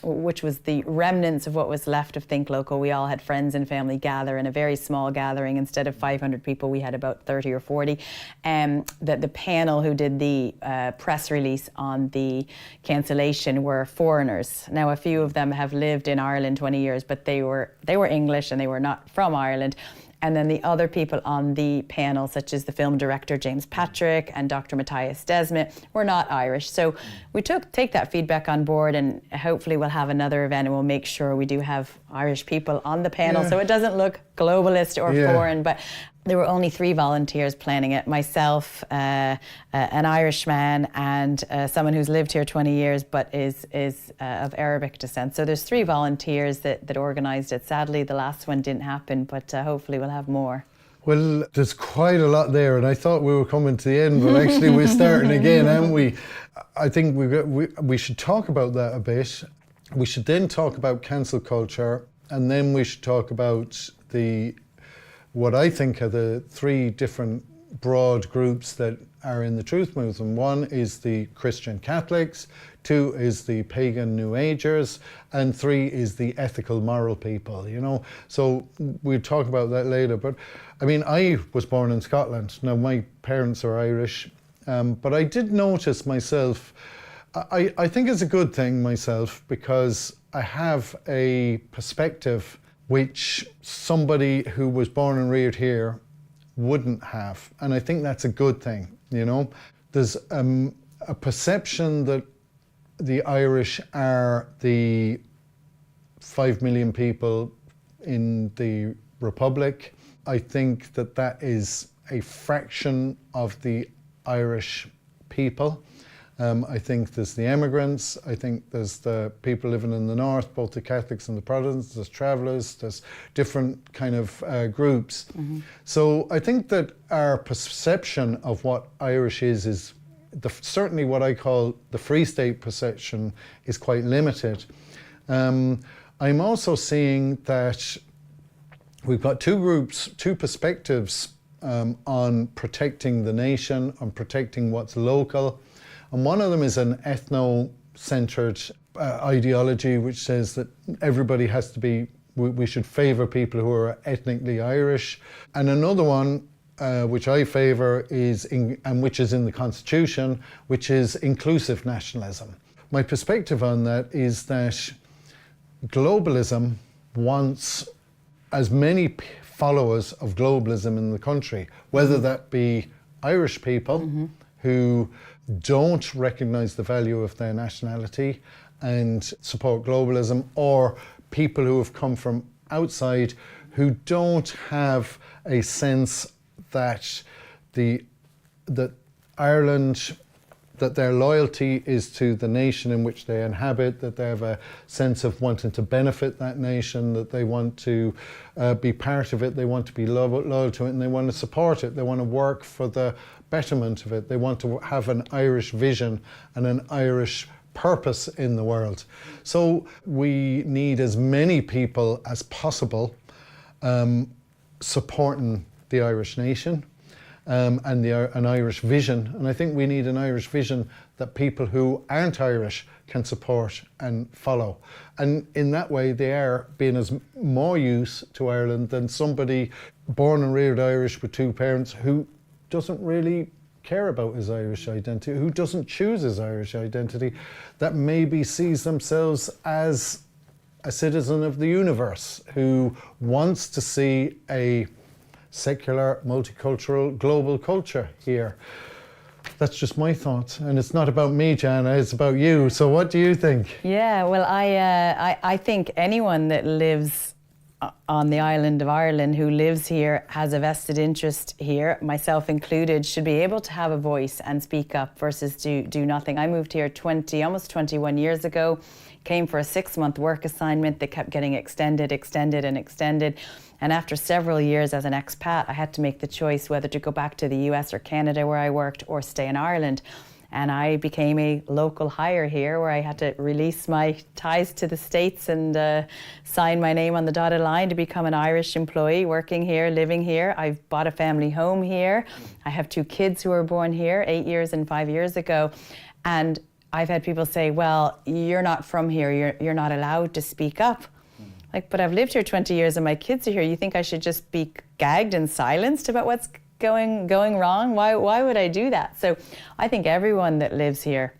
which was the remnants of what was left of Think Local, we all had friends and family gather in a very small gathering. Instead of 500 people, we had about 30 or 40. That the panel who did the press release on the cancellation were foreigners. Now, a few of them have lived in Ireland 20 years, but they were English and they were not from Ireland. And then the other people on the panel, such as the film director James Patrick and Dr. Matthias Desmet, were not Irish. So we take that feedback on board, and hopefully we'll have another event and we'll make sure we do have Irish people on the panel, so it doesn't look globalist or foreign. But there were only 3 volunteers planning it: myself, an Irishman, and someone who's lived here 20 years but is of Arabic descent. So there's 3 volunteers that organised it. Sadly, the last one didn't happen, but hopefully we'll have more. Well, there's quite a lot there, and I thought we were coming to the end, but actually we're starting again, aren't we? I think we should talk about that a bit. We should then talk about cancel culture, and then we should talk about what I think are the 3 different broad groups that are in the truth movement. 1 is the Christian Catholics, 2 is the pagan New Agers, and 3 is the ethical moral people, you know. So we'll talk about that later. But I mean, I was born in Scotland. Now, my parents are Irish, but I did notice myself, I think it's a good thing myself, because I have a perspective which somebody who was born and reared here wouldn't have. And I think that's a good thing, you know. There's a perception that the Irish are the 5 million people in the Republic. I think that is a fraction of the Irish people. I think there's the immigrants, I think there's the people living in the north, both the Catholics and the Protestants, there's travellers, there's different kind of groups. Mm-hmm. So I think that our perception of what Irish is certainly what I call the Free State perception is quite limited. I'm also seeing that we've got 2 groups, 2 perspectives on protecting the nation, on protecting what's local. And one of them is an ethno-centred ideology which says that everybody has to be, we should favour people who are ethnically Irish. And another one, which I favour, and which is in the Constitution, which is inclusive nationalism. My perspective on that is that globalism wants as many followers of globalism in the country, whether that be Irish people who don't recognise the value of their nationality and support globalism, or people who have come from outside who don't have a sense that Ireland, that their loyalty is to the nation in which they inhabit, that they have a sense of wanting to benefit that nation, that they want to be part of it, they want to be loyal to it, and they want to support it, they want to work for the betterment of it, they want to have an Irish vision and an Irish purpose in the world. So we need as many people as possible supporting the Irish nation and an Irish vision. And I think we need an Irish vision that people who aren't Irish can support and follow. And in that way, they are being as more use to Ireland than somebody born and reared Irish with 2 parents who doesn't really care about his Irish identity, who doesn't choose his Irish identity, that maybe sees themselves as a citizen of the universe, who wants to see a secular, multicultural, global culture here. That's just my thoughts, and it's not about me, Jana, it's about you. So what do you think? Yeah, well, I think anyone that lives on the island of Ireland who lives here has a vested interest here, myself included, should be able to have a voice and speak up versus do nothing. I moved here almost 21 years ago, came for a 6-month work assignment that kept getting extended. And after several years as an expat, I had to make the choice whether to go back to the US or Canada where I worked or stay in Ireland. and I became a local hire here, where I had to release my ties to the States and sign my name on the dotted line to become an Irish employee working here, living here. I've bought a family home here. I have 2 kids who were born here 8 years and 5 years ago. And I've had people say, well, you're not from here, you're not allowed to speak up. Like, but I've lived here 20 years and my kids are here. You think I should just be gagged and silenced about what's going wrong? Why would I do that? So I think everyone that lives here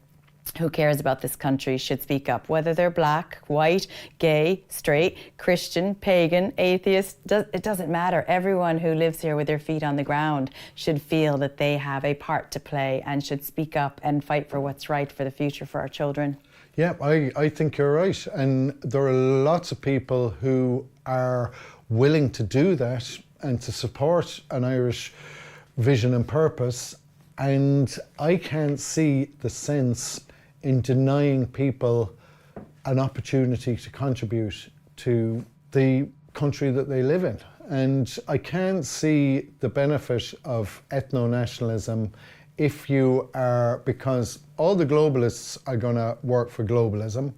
who cares about this country should speak up, whether they're black, white, gay, straight, Christian, pagan, atheist. It doesn't matter. Everyone who lives here with their feet on the ground should feel that they have a part to play and should speak up and fight for what's right for the future for our children. Yeah, I think you're right. And there are lots of people who are willing to do that and to support an Irish vision and purpose. And I can't see the sense in denying people an opportunity to contribute to the country that they live in. And I can't see the benefit of ethno-nationalism if you are, because all the globalists are going to work for globalism.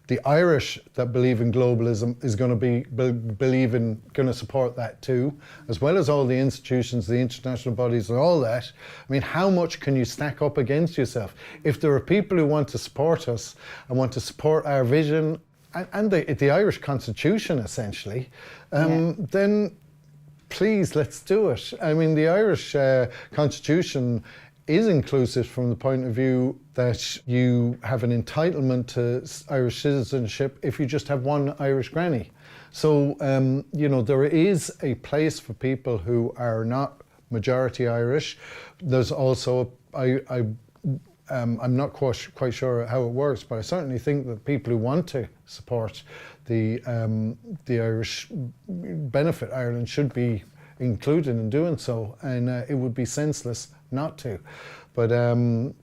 The Irish that believe in globalism is going to going to support that too, as well as all the institutions, the international bodies and all that. I mean, how much can you stack up against yourself? If there are people who want to support us and want to support our vision and the Irish Constitution essentially, then please, let's do it. I mean, the Irish Constitution is inclusive from the point of view that you have an entitlement to Irish citizenship if you just have one Irish granny. So, you know, there is a place for people who are not majority Irish. There's also, I'm not quite sure how it works, but I certainly think that people who want to support the Irish benefit Ireland should be included in doing so, and it would be senseless not to. But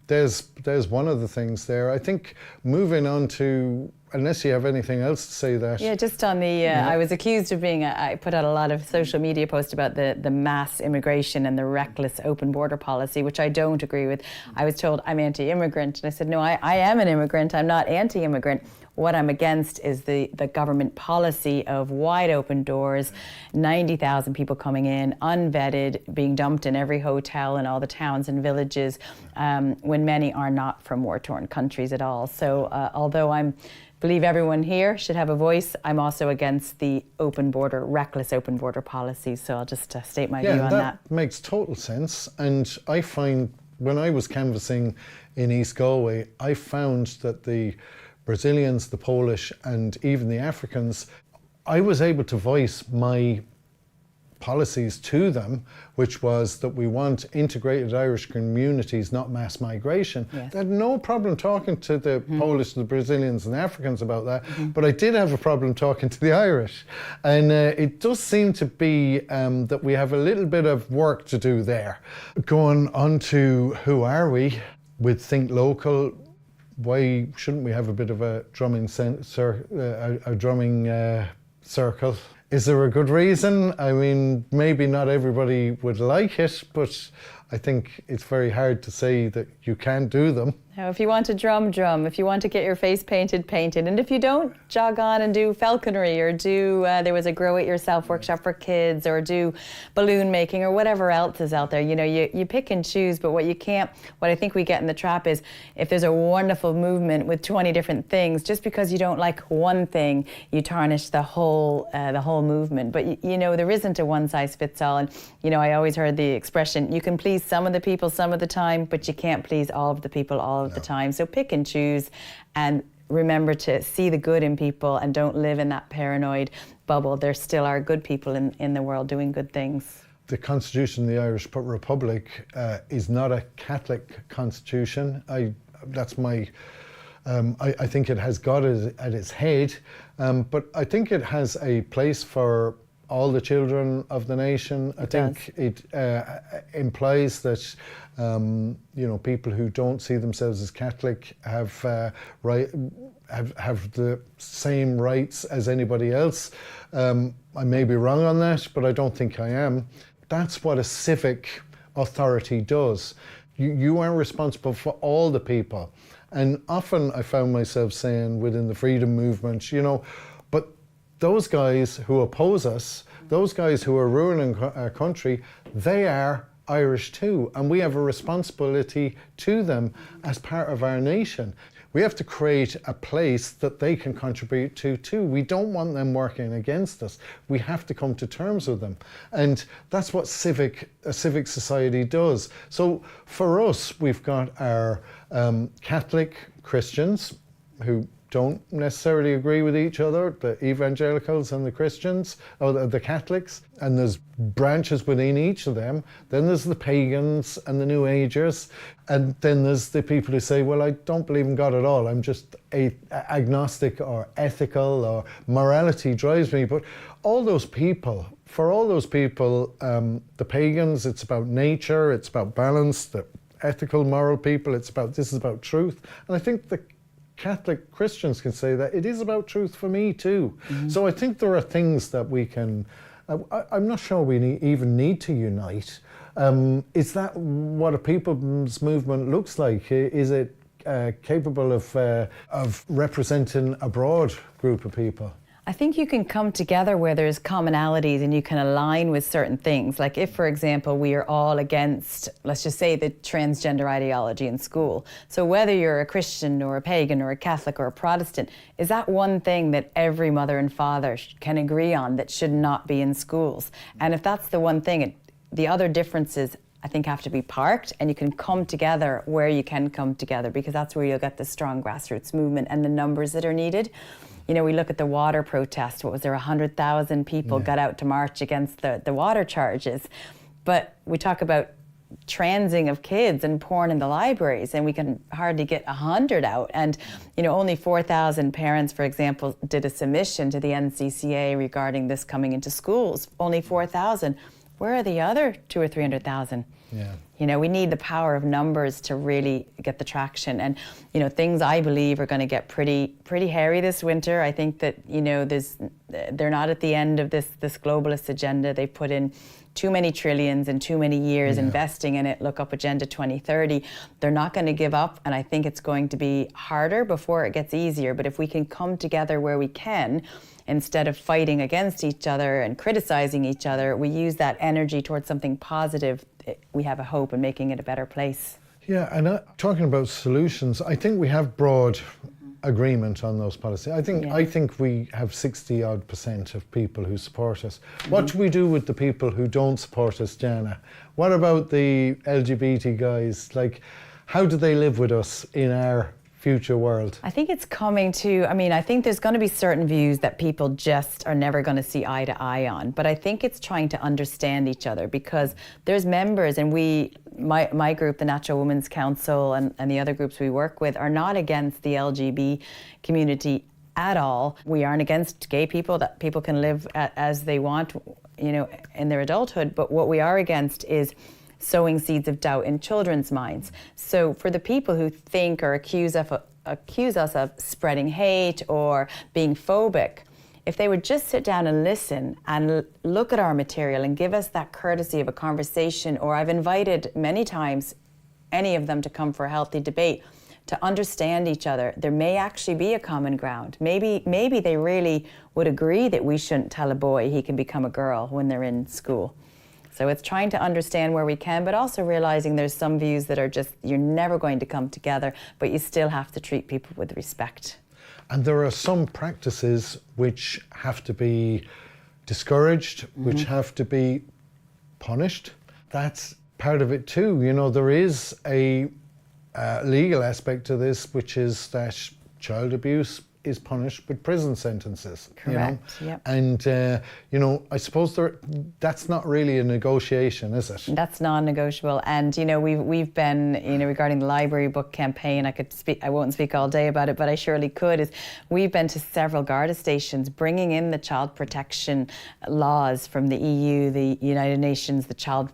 there's one of the things there. I think moving on to, unless you have anything else to say that. Yeah, just on the, I was accused of being, I put out a lot of social media posts about the mass immigration and the reckless open border policy, which I don't agree with. I was told I'm anti-immigrant, and I said, no, I am an immigrant, I'm not anti-immigrant. What I'm against is the government policy of wide open doors, 90,000 people coming in, unvetted, being dumped in every hotel in all the towns and villages, when many are not from war-torn countries at all. So although I believe everyone here should have a voice, I'm also against the reckless open border policy. So I'll just state my view on that. Yeah, that makes total sense. And I find, when I was canvassing in East Galway, I found that the Brazilians, the Polish, and even the Africans, I was able to voice my policies to them, which was that we want integrated Irish communities, not mass migration. Yes. They had no problem talking to the Polish, the Brazilians and Africans about that, but I did have a problem talking to the Irish. And it does seem to be that we have a little bit of work to do there. Going on to who are we with Think Local, why shouldn't we have a bit of a drumming circle? Is there a good reason? I mean, maybe not everybody would like it, but I think it's very hard to say that you can't do them. Now, if you want to drum. If you want to get your face painted. And if you don't, jog on and do falconry, or do, there was a Grow It Yourself workshop for kids, or do balloon making, or whatever else is out there. You know, you pick and choose, but what I think we get in the trap is, if there's a wonderful movement with 20 different things, just because you don't like one thing, you tarnish the whole movement. But you know, there isn't a one size fits all. And you know, I always heard the expression, you can please some of the people some of the time, but you can't please all of the people all of the time. So pick and choose, and remember to see the good in people, and don't live in that paranoid bubble. There still are good people in the world doing good things. The Constitution of the Irish Republic is not a Catholic constitution. That's my. I think it has God at its head, but I think it has a place for all the children of the nation. I think it implies that you know, people who don't see themselves as Catholic have the same rights as anybody else. I may be wrong on that, but I don't think I am. That's what a civic authority does. You are responsible for all the people. And often I found myself saying within the freedom movement, but those guys who oppose us, those guys who are ruining our country, they are Irish too, and we have a responsibility to them as part of our nation. We have to create a place that they can contribute to too. We don't want them working against us. We have to come to terms with them. And that's what a civic society does. So for us, we've got our Catholic Christians who don't necessarily agree with each other, the evangelicals and the Christians, or the Catholics, and there's branches within each of them. Then there's the pagans and the New Agers, and then there's the people who say, well, I don't believe in God at all, I'm just agnostic or ethical, or morality drives me. But for all those people, the pagans, it's about nature, it's about balance, the ethical, moral people, this is about truth. And I think the Catholic Christians can say that it is about truth for me too. Mm-hmm. So I think there are things that we can, I'm not sure we even need to unite. Is that what a people's movement looks like? Is it capable of representing a broad group of people? I think you can come together where there's commonalities and you can align with certain things. Like if, for example, we are all against, let's just say, the transgender ideology in school. So whether you're a Christian or a pagan or a Catholic or a Protestant, is that one thing that every mother and father can agree on that should not be in schools? And if that's the one thing, the other differences I think have to be parked, and you can come together where you can come together, because that's where you'll get the strong grassroots movement and the numbers that are needed. We look at the water protest. What was there, 100,000 people got out to march against the water charges. But we talk about transing of kids and porn in the libraries, and we can hardly get 100 out. And only 4,000 parents, for example, did a submission to the NCCA regarding this coming into schools. Only 4,000. Where are the other 200,000 or 300,000? Yeah. We need the power of numbers to really get the traction. And, things I believe are going to get pretty hairy this winter. I think that, they're not at the end of this globalist agenda. They put in too many trillions and too many years investing in it. Look up Agenda 2030. They're not going to give up, and I think it's going to be harder before it gets easier. But if we can come together where we can, instead of fighting against each other and criticizing each other, we use that energy towards something positive, we have a hope in making it a better place. Yeah, and talking about solutions, I think we have broad agreement on those policies. I think we have 60-odd% of people who support us. What do we do with the people who don't support us, Jana? What about the LGBT guys? Like, how do they live with us in our future world? I think it's coming to, I think there's going to be certain views that people just are never going to see eye to eye on. But I think it's trying to understand each other, because there's members, and my group, the Natural Women's Council, and the other groups we work with are not against the LGBT community at all. We aren't against gay people, that people can live as they want, in their adulthood. But what we are against is sowing seeds of doubt in children's minds. So for the people who think or accuse us of spreading hate or being phobic, if they would just sit down and listen and look at our material and give us that courtesy of a conversation, or I've invited many times any of them to come for a healthy debate, to understand each other, there may actually be a common ground. Maybe they really would agree that we shouldn't tell a boy he can become a girl when they're in school. So it's trying to understand where we can, but also realizing there's some views that are just, you're never going to come together, but you still have to treat people with respect. And there are some practices which have to be discouraged, which have to be punished. That's part of it too. There is a legal aspect to this, which is that child abuse is punished with prison sentences. Correct. Yep. And I suppose that's not really a negotiation, is it? That's non-negotiable. And we've been regarding the library book campaign. I won't speak all day about it, but I surely could. We've been to several Garda stations, bringing in the child protection laws from the EU, the United Nations, the Child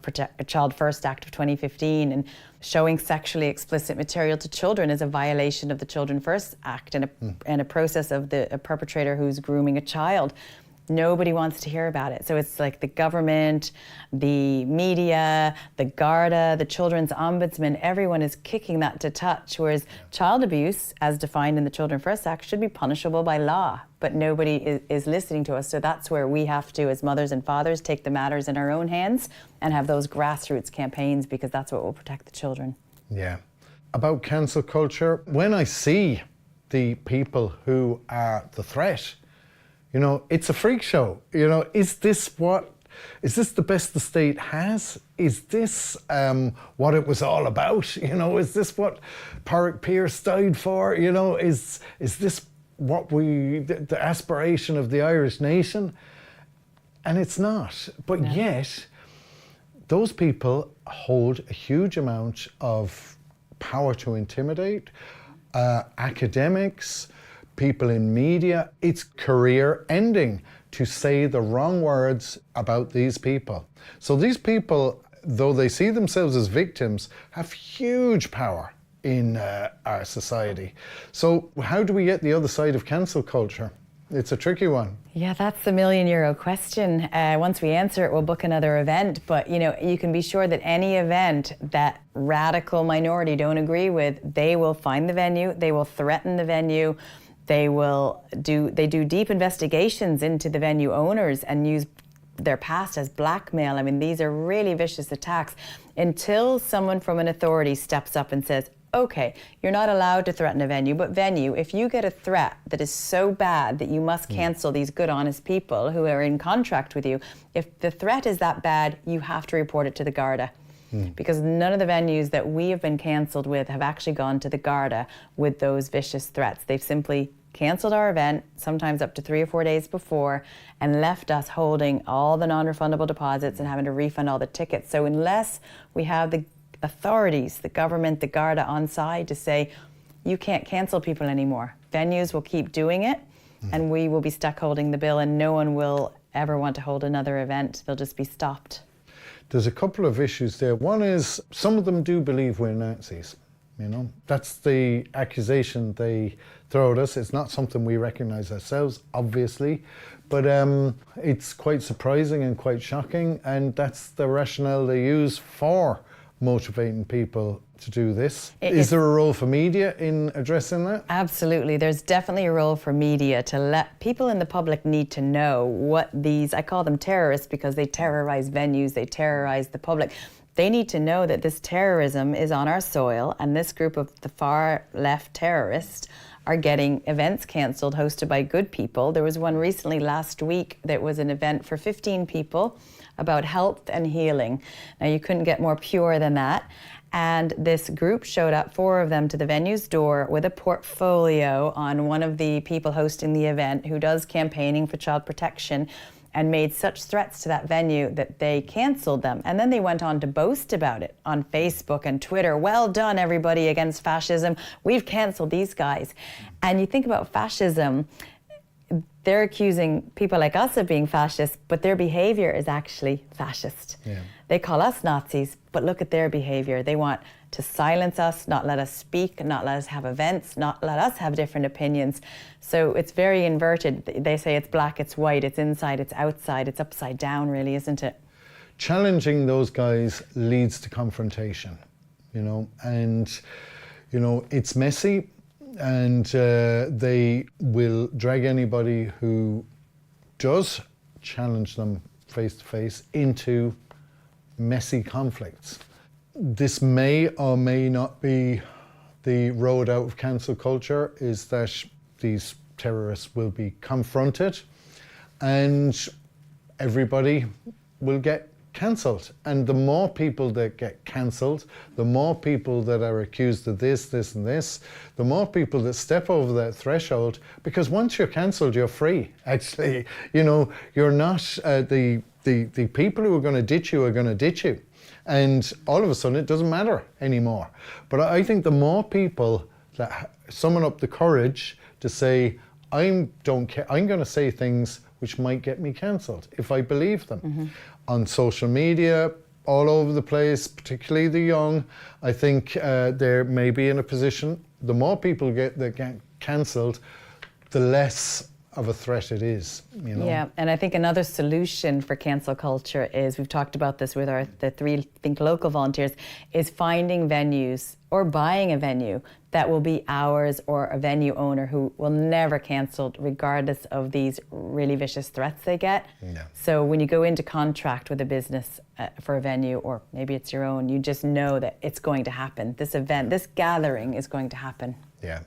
First Act of 2015, and showing sexually explicit material to children is a violation of the Children First Act and a process of a perpetrator who's grooming a child. Nobody wants to hear about it. So it's like the government, the media, the Garda, the Children's Ombudsman, everyone is kicking that to touch, whereas child abuse, as defined in the Children First Act, should be punishable by law, but nobody is listening to us. So that's where we have to, as mothers and fathers, take the matters in our own hands and have those grassroots campaigns, because that's what will protect the children. Yeah. About cancel culture, when I see the people who are the threat, you know, it's a freak show. You know, is this the best the state has? Is this what it was all about? You know, is this what Pádraic Pearse died for? You know, is this what the aspiration of the Irish nation? And it's not. But yet, those people hold a huge amount of power to intimidate academics, people in media. It's career ending to say the wrong words about these people. So these people, though they see themselves as victims, have huge power in our society. So how do we get the other side of cancel culture? It's a tricky one. Yeah, that's the €1,000,000 question. Once we answer it, we'll book another event. But you know, you can be sure that any event that radical minority don't agree with, they will find the venue, they will threaten the venue, they do deep investigations into the venue owners and use their past as blackmail. I mean, these are really vicious attacks. Until someone from an authority steps up and says, okay, you're not allowed to threaten a venue, but venue, if you get a threat that is so bad that you must cancel these good, honest people who are in contract with you, if the threat is that bad, you have to report it to the Garda. Because none of the venues that we have been cancelled with have actually gone to the Garda with those vicious threats. They've simply cancelled our event, sometimes up to 3 or 4 days before, and left us holding all the non-refundable deposits and having to refund all the tickets. So unless we have the authorities, the government, the Garda on side to say, you can't cancel people anymore, venues will keep doing it, and we will be stuck holding the bill, and no one will ever want to hold another event. They'll just be stopped. There's a couple of issues there. One is some of them do believe we're Nazis. You know, that's the accusation they throw at us. It's not something we recognise ourselves, obviously, but it's quite surprising and quite shocking, and that's the rationale they use for motivating people to do this. Is there a role for media in addressing that? Absolutely. There's definitely a role for media to let people in the public need to know what these, I call them terrorists because they terrorize venues, they terrorize the public. They need to know that this terrorism is on our soil, and this group of the far left terrorists are getting events cancelled hosted by good people. There was one recently last week that was an event for 15 people about health and healing. Now, you couldn't get more pure than that. And this group showed up, 4 of them, to the venue's door with a portfolio on one of the people hosting the event who does campaigning for child protection, and made such threats to that venue that they cancelled them. And then they went on to boast about it on Facebook and Twitter. Well done, everybody against fascism. We've cancelled these guys. And you think about fascism, they're accusing people like us of being fascist, but their behaviour is actually fascist. Yeah. They call us Nazis, but look at their behaviour. They want to silence us, not let us speak, not let us have events, not let us have different opinions. So it's very inverted. They say it's black, it's white, it's inside, it's outside, it's upside down, really, isn't it? Challenging those guys leads to confrontation, you know, and, you know, it's messy, and they will drag anybody who does challenge them face to face into messy conflicts. This may or may not be the road out of cancel culture, is that these terrorists will be confronted and everybody will get cancelled. And the more people that get cancelled, the more people that are accused of this, this and this, the more people that step over that threshold, because once you're cancelled, you're free, actually. You know, you're not, the people who are going to ditch you are going to ditch you. And all of a sudden, it doesn't matter anymore. But I think the more people that summon up the courage to say, I don't care, I'm going to say things which might get me cancelled if I believe them. On social media, all over the place, particularly the young, I think they may be in a position, the more people that get cancelled, the less of a threat it is, you know. Yeah, and I think another solution for cancel culture is, we've talked about this with the 3 Think Local volunteers, is finding venues or buying a venue that will be ours, or a venue owner who will never cancel regardless of these really vicious threats they get. Yeah. So when you go into contract with a business for a venue, or maybe it's your own, you just know that it's going to happen. This event, this gathering is going to happen. Yeah.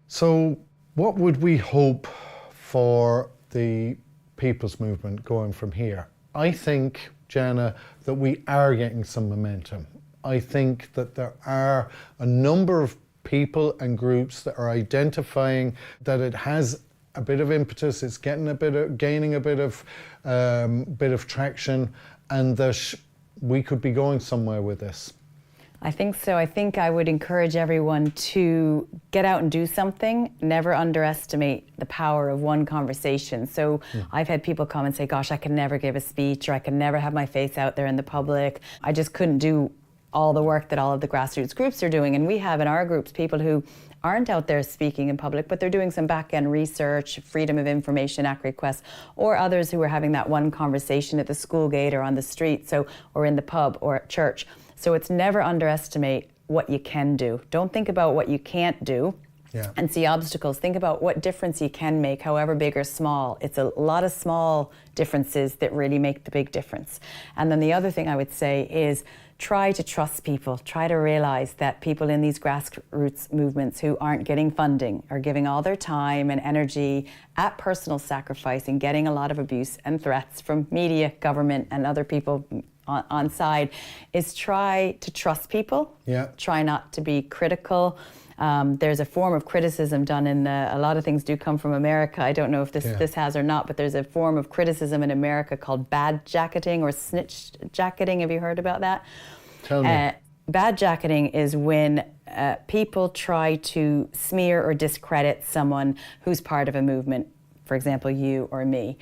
So what would we hope for the people's movement going from here? I think, Jana, that we are getting some momentum. I think that there are a number of people and groups that are identifying that it has a bit of impetus, it's gaining a bit of traction, and that we could be going somewhere with this. I think so. I think I would encourage everyone to get out and do something. Never underestimate the power of one conversation. So I've had people come and say, gosh, I can never give a speech, or I can never have my face out there in the public. I just couldn't do all the work that all of the grassroots groups are doing. And we have in our groups people who aren't out there speaking in public, but they're doing some back-end research, Freedom of Information Act requests, or others who are having that one conversation at the school gate or on the street, or in the pub or at church. So it's never underestimate what you can do. Don't think about what you can't do. Yeah. And see obstacles. Think about what difference you can make, however big or small. It's a lot of small differences that really make the big difference. And then the other thing I would say is try to trust people. Try to realize that people in these grassroots movements who aren't getting funding are giving all their time and energy at personal sacrifice and getting a lot of abuse and threats from media, government, and other people on side, is try to trust people. Yeah. Try not to be critical. There's a form of criticism done in a lot of things do come from America. I don't know if this has or not, but there's a form of criticism in America called bad jacketing or snitch jacketing. Have you heard about that? Tell me. Bad jacketing is when people try to smear or discredit someone who's part of a movement. For example, you or me.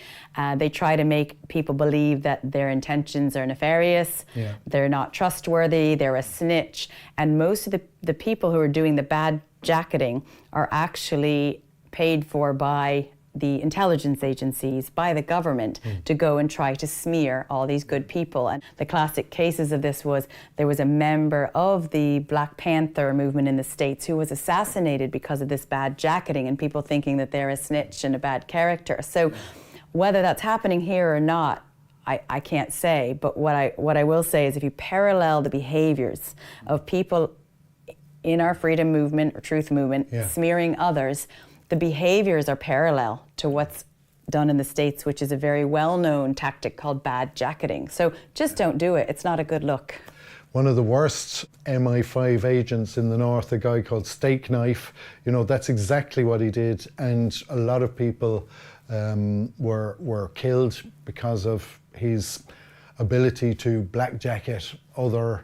They try to make people believe that their intentions are nefarious, they're not trustworthy, they're a snitch. And most of the people who are doing the bad jacketing are actually paid for by the intelligence agencies, by the government, to go and try to smear all these good people. And the classic cases of this was, there was a member of the Black Panther movement in the States who was assassinated because of this bad jacketing, and people thinking that they're a snitch and a bad character. So whether that's happening here or not, I can't say, but what I will say is, if you parallel the behaviors of people in our freedom movement or truth movement smearing others, the behaviors are parallel to what's done in the States, which is a very well-known tactic called bad jacketing. So just don't do it. It's not a good look. One of the worst MI5 agents in the north, a guy called Steak Knife, you know, that's exactly what he did. And a lot of people were killed because of his ability to blackjacket other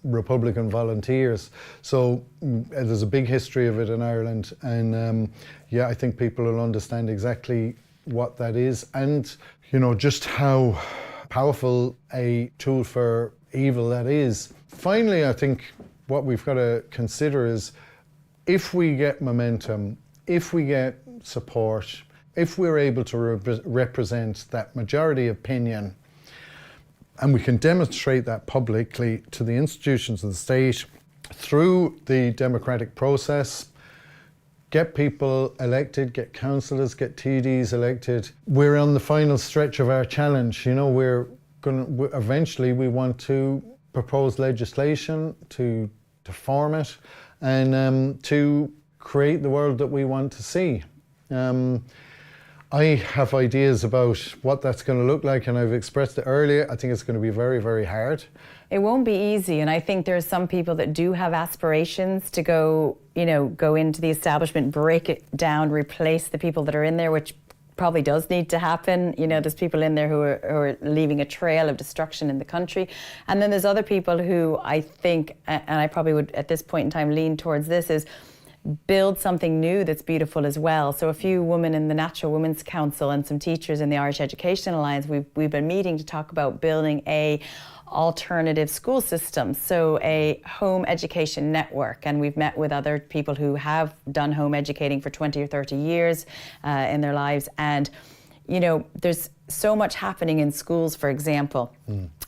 Republican volunteers. So there's a big history of it in Ireland, and I think people will understand exactly what that is, and you know, just how powerful a tool for evil that is. Finally, I think what we've got to consider is, if we get momentum, if we get support, if we're able to represent that majority opinion, and we can demonstrate that publicly to the institutions of the state through the democratic process, get people elected, get councillors, get TDs elected. We're on the final stretch of our challenge. You know, eventually we want to propose legislation, to form it, and to create the world that we want to see. I have ideas about what that's going to look like, and I've expressed it earlier. I think it's going to be very, very hard. It won't be easy, and I think there's some people that do have aspirations to go into the establishment, break it down, replace the people that are in there, which probably does need to happen. You know, there's people in there who are leaving a trail of destruction in the country. And then there's other people who I think, and I probably would at this point in time lean towards this, is build something new that's beautiful as well. So a few women in the Natural Women's Council and some teachers in the Irish Education Alliance, we've been meeting to talk about building a alternative school systems, so a home education network. And we've met with other people who have done home educating for 20 or 30 years in their lives. And, you know, there's so much happening in schools, for example.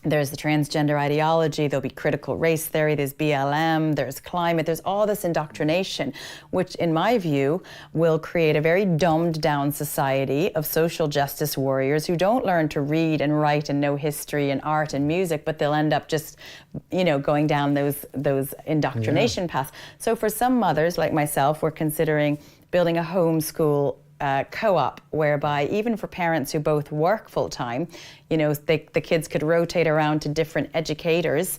There's the transgender ideology, there'll be critical race theory, there's BLM, there's climate, there's all this indoctrination, which in my view will create a very dumbed down society of social justice warriors who don't learn to read and write and know history and art and music, but they'll end up just, you know, going down those indoctrination paths. So for some mothers like myself, we're considering building a homeschool co-op, whereby even for parents who both work full-time, you know, the kids could rotate around to different educators.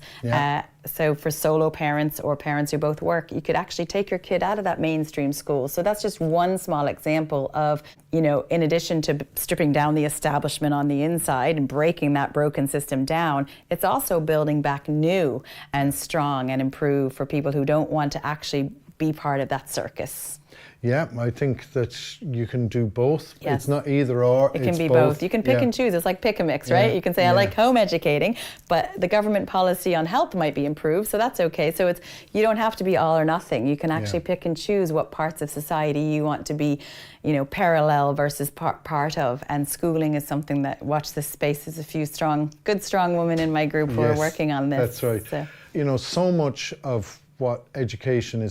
So for solo parents or parents who both work, you could actually take your kid out of that mainstream school. So that's just one small example of, you know, in addition to stripping down the establishment on the inside and breaking that broken system down, it's also building back new and strong and improved for people who don't want to actually be part of that circus. Yeah, I think that you can do both. Yes. It's not either or. It can be both. You can pick and choose. It's like pick a mix, right? You can say, I like home educating, but the government policy on health might be improved, so that's okay. So it's, you don't have to be all or nothing. You can actually pick and choose what parts of society you want to be, you know, parallel versus part of. And schooling is something that, watch this space, there's a few good strong women in my group who are working on this. That's right. So. You know, so much of what education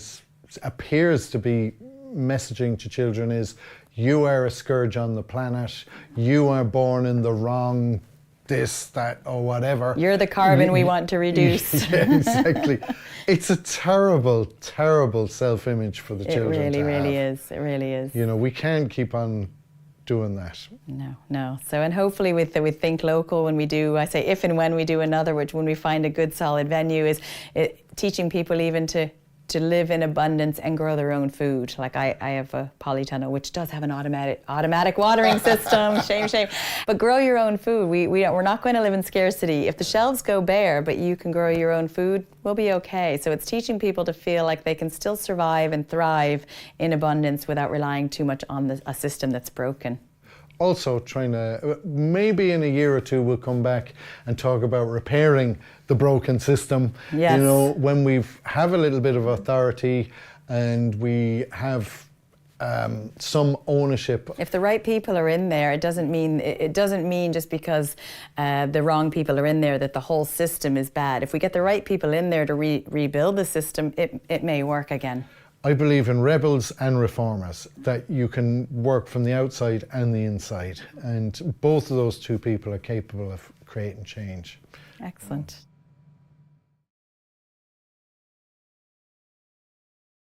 appears to be messaging to children is, you are a scourge on the planet, you are born in the wrong this, that, or whatever. You're the carbon we want to reduce. Yeah, exactly. It's a terrible, terrible self-image for the children to have. It really is. It really is. You know, we can't keep on doing that. No. So, and hopefully with Think Local, when we do, I say if and when we do another, which when we find a good solid venue, is teaching people even to live in abundance and grow their own food. Like I have a polytunnel, which does have an automatic watering system. Shame. But grow your own food. We're not going to live in scarcity. If the shelves go bare, but you can grow your own food, we'll be okay. So it's teaching people to feel like they can still survive and thrive in abundance without relying too much on a system that's broken. Also trying to, maybe in a year or two we'll come back and talk about repairing the broken system. Yes. You know, when we have a little bit of authority and we have some ownership. If the right people are in there, it doesn't mean just because the wrong people are in there that the whole system is bad. If we get the right people in there to rebuild the system, it may work again. I believe in rebels and reformers, that you can work from the outside and the inside. And both of those two people are capable of creating change. Excellent.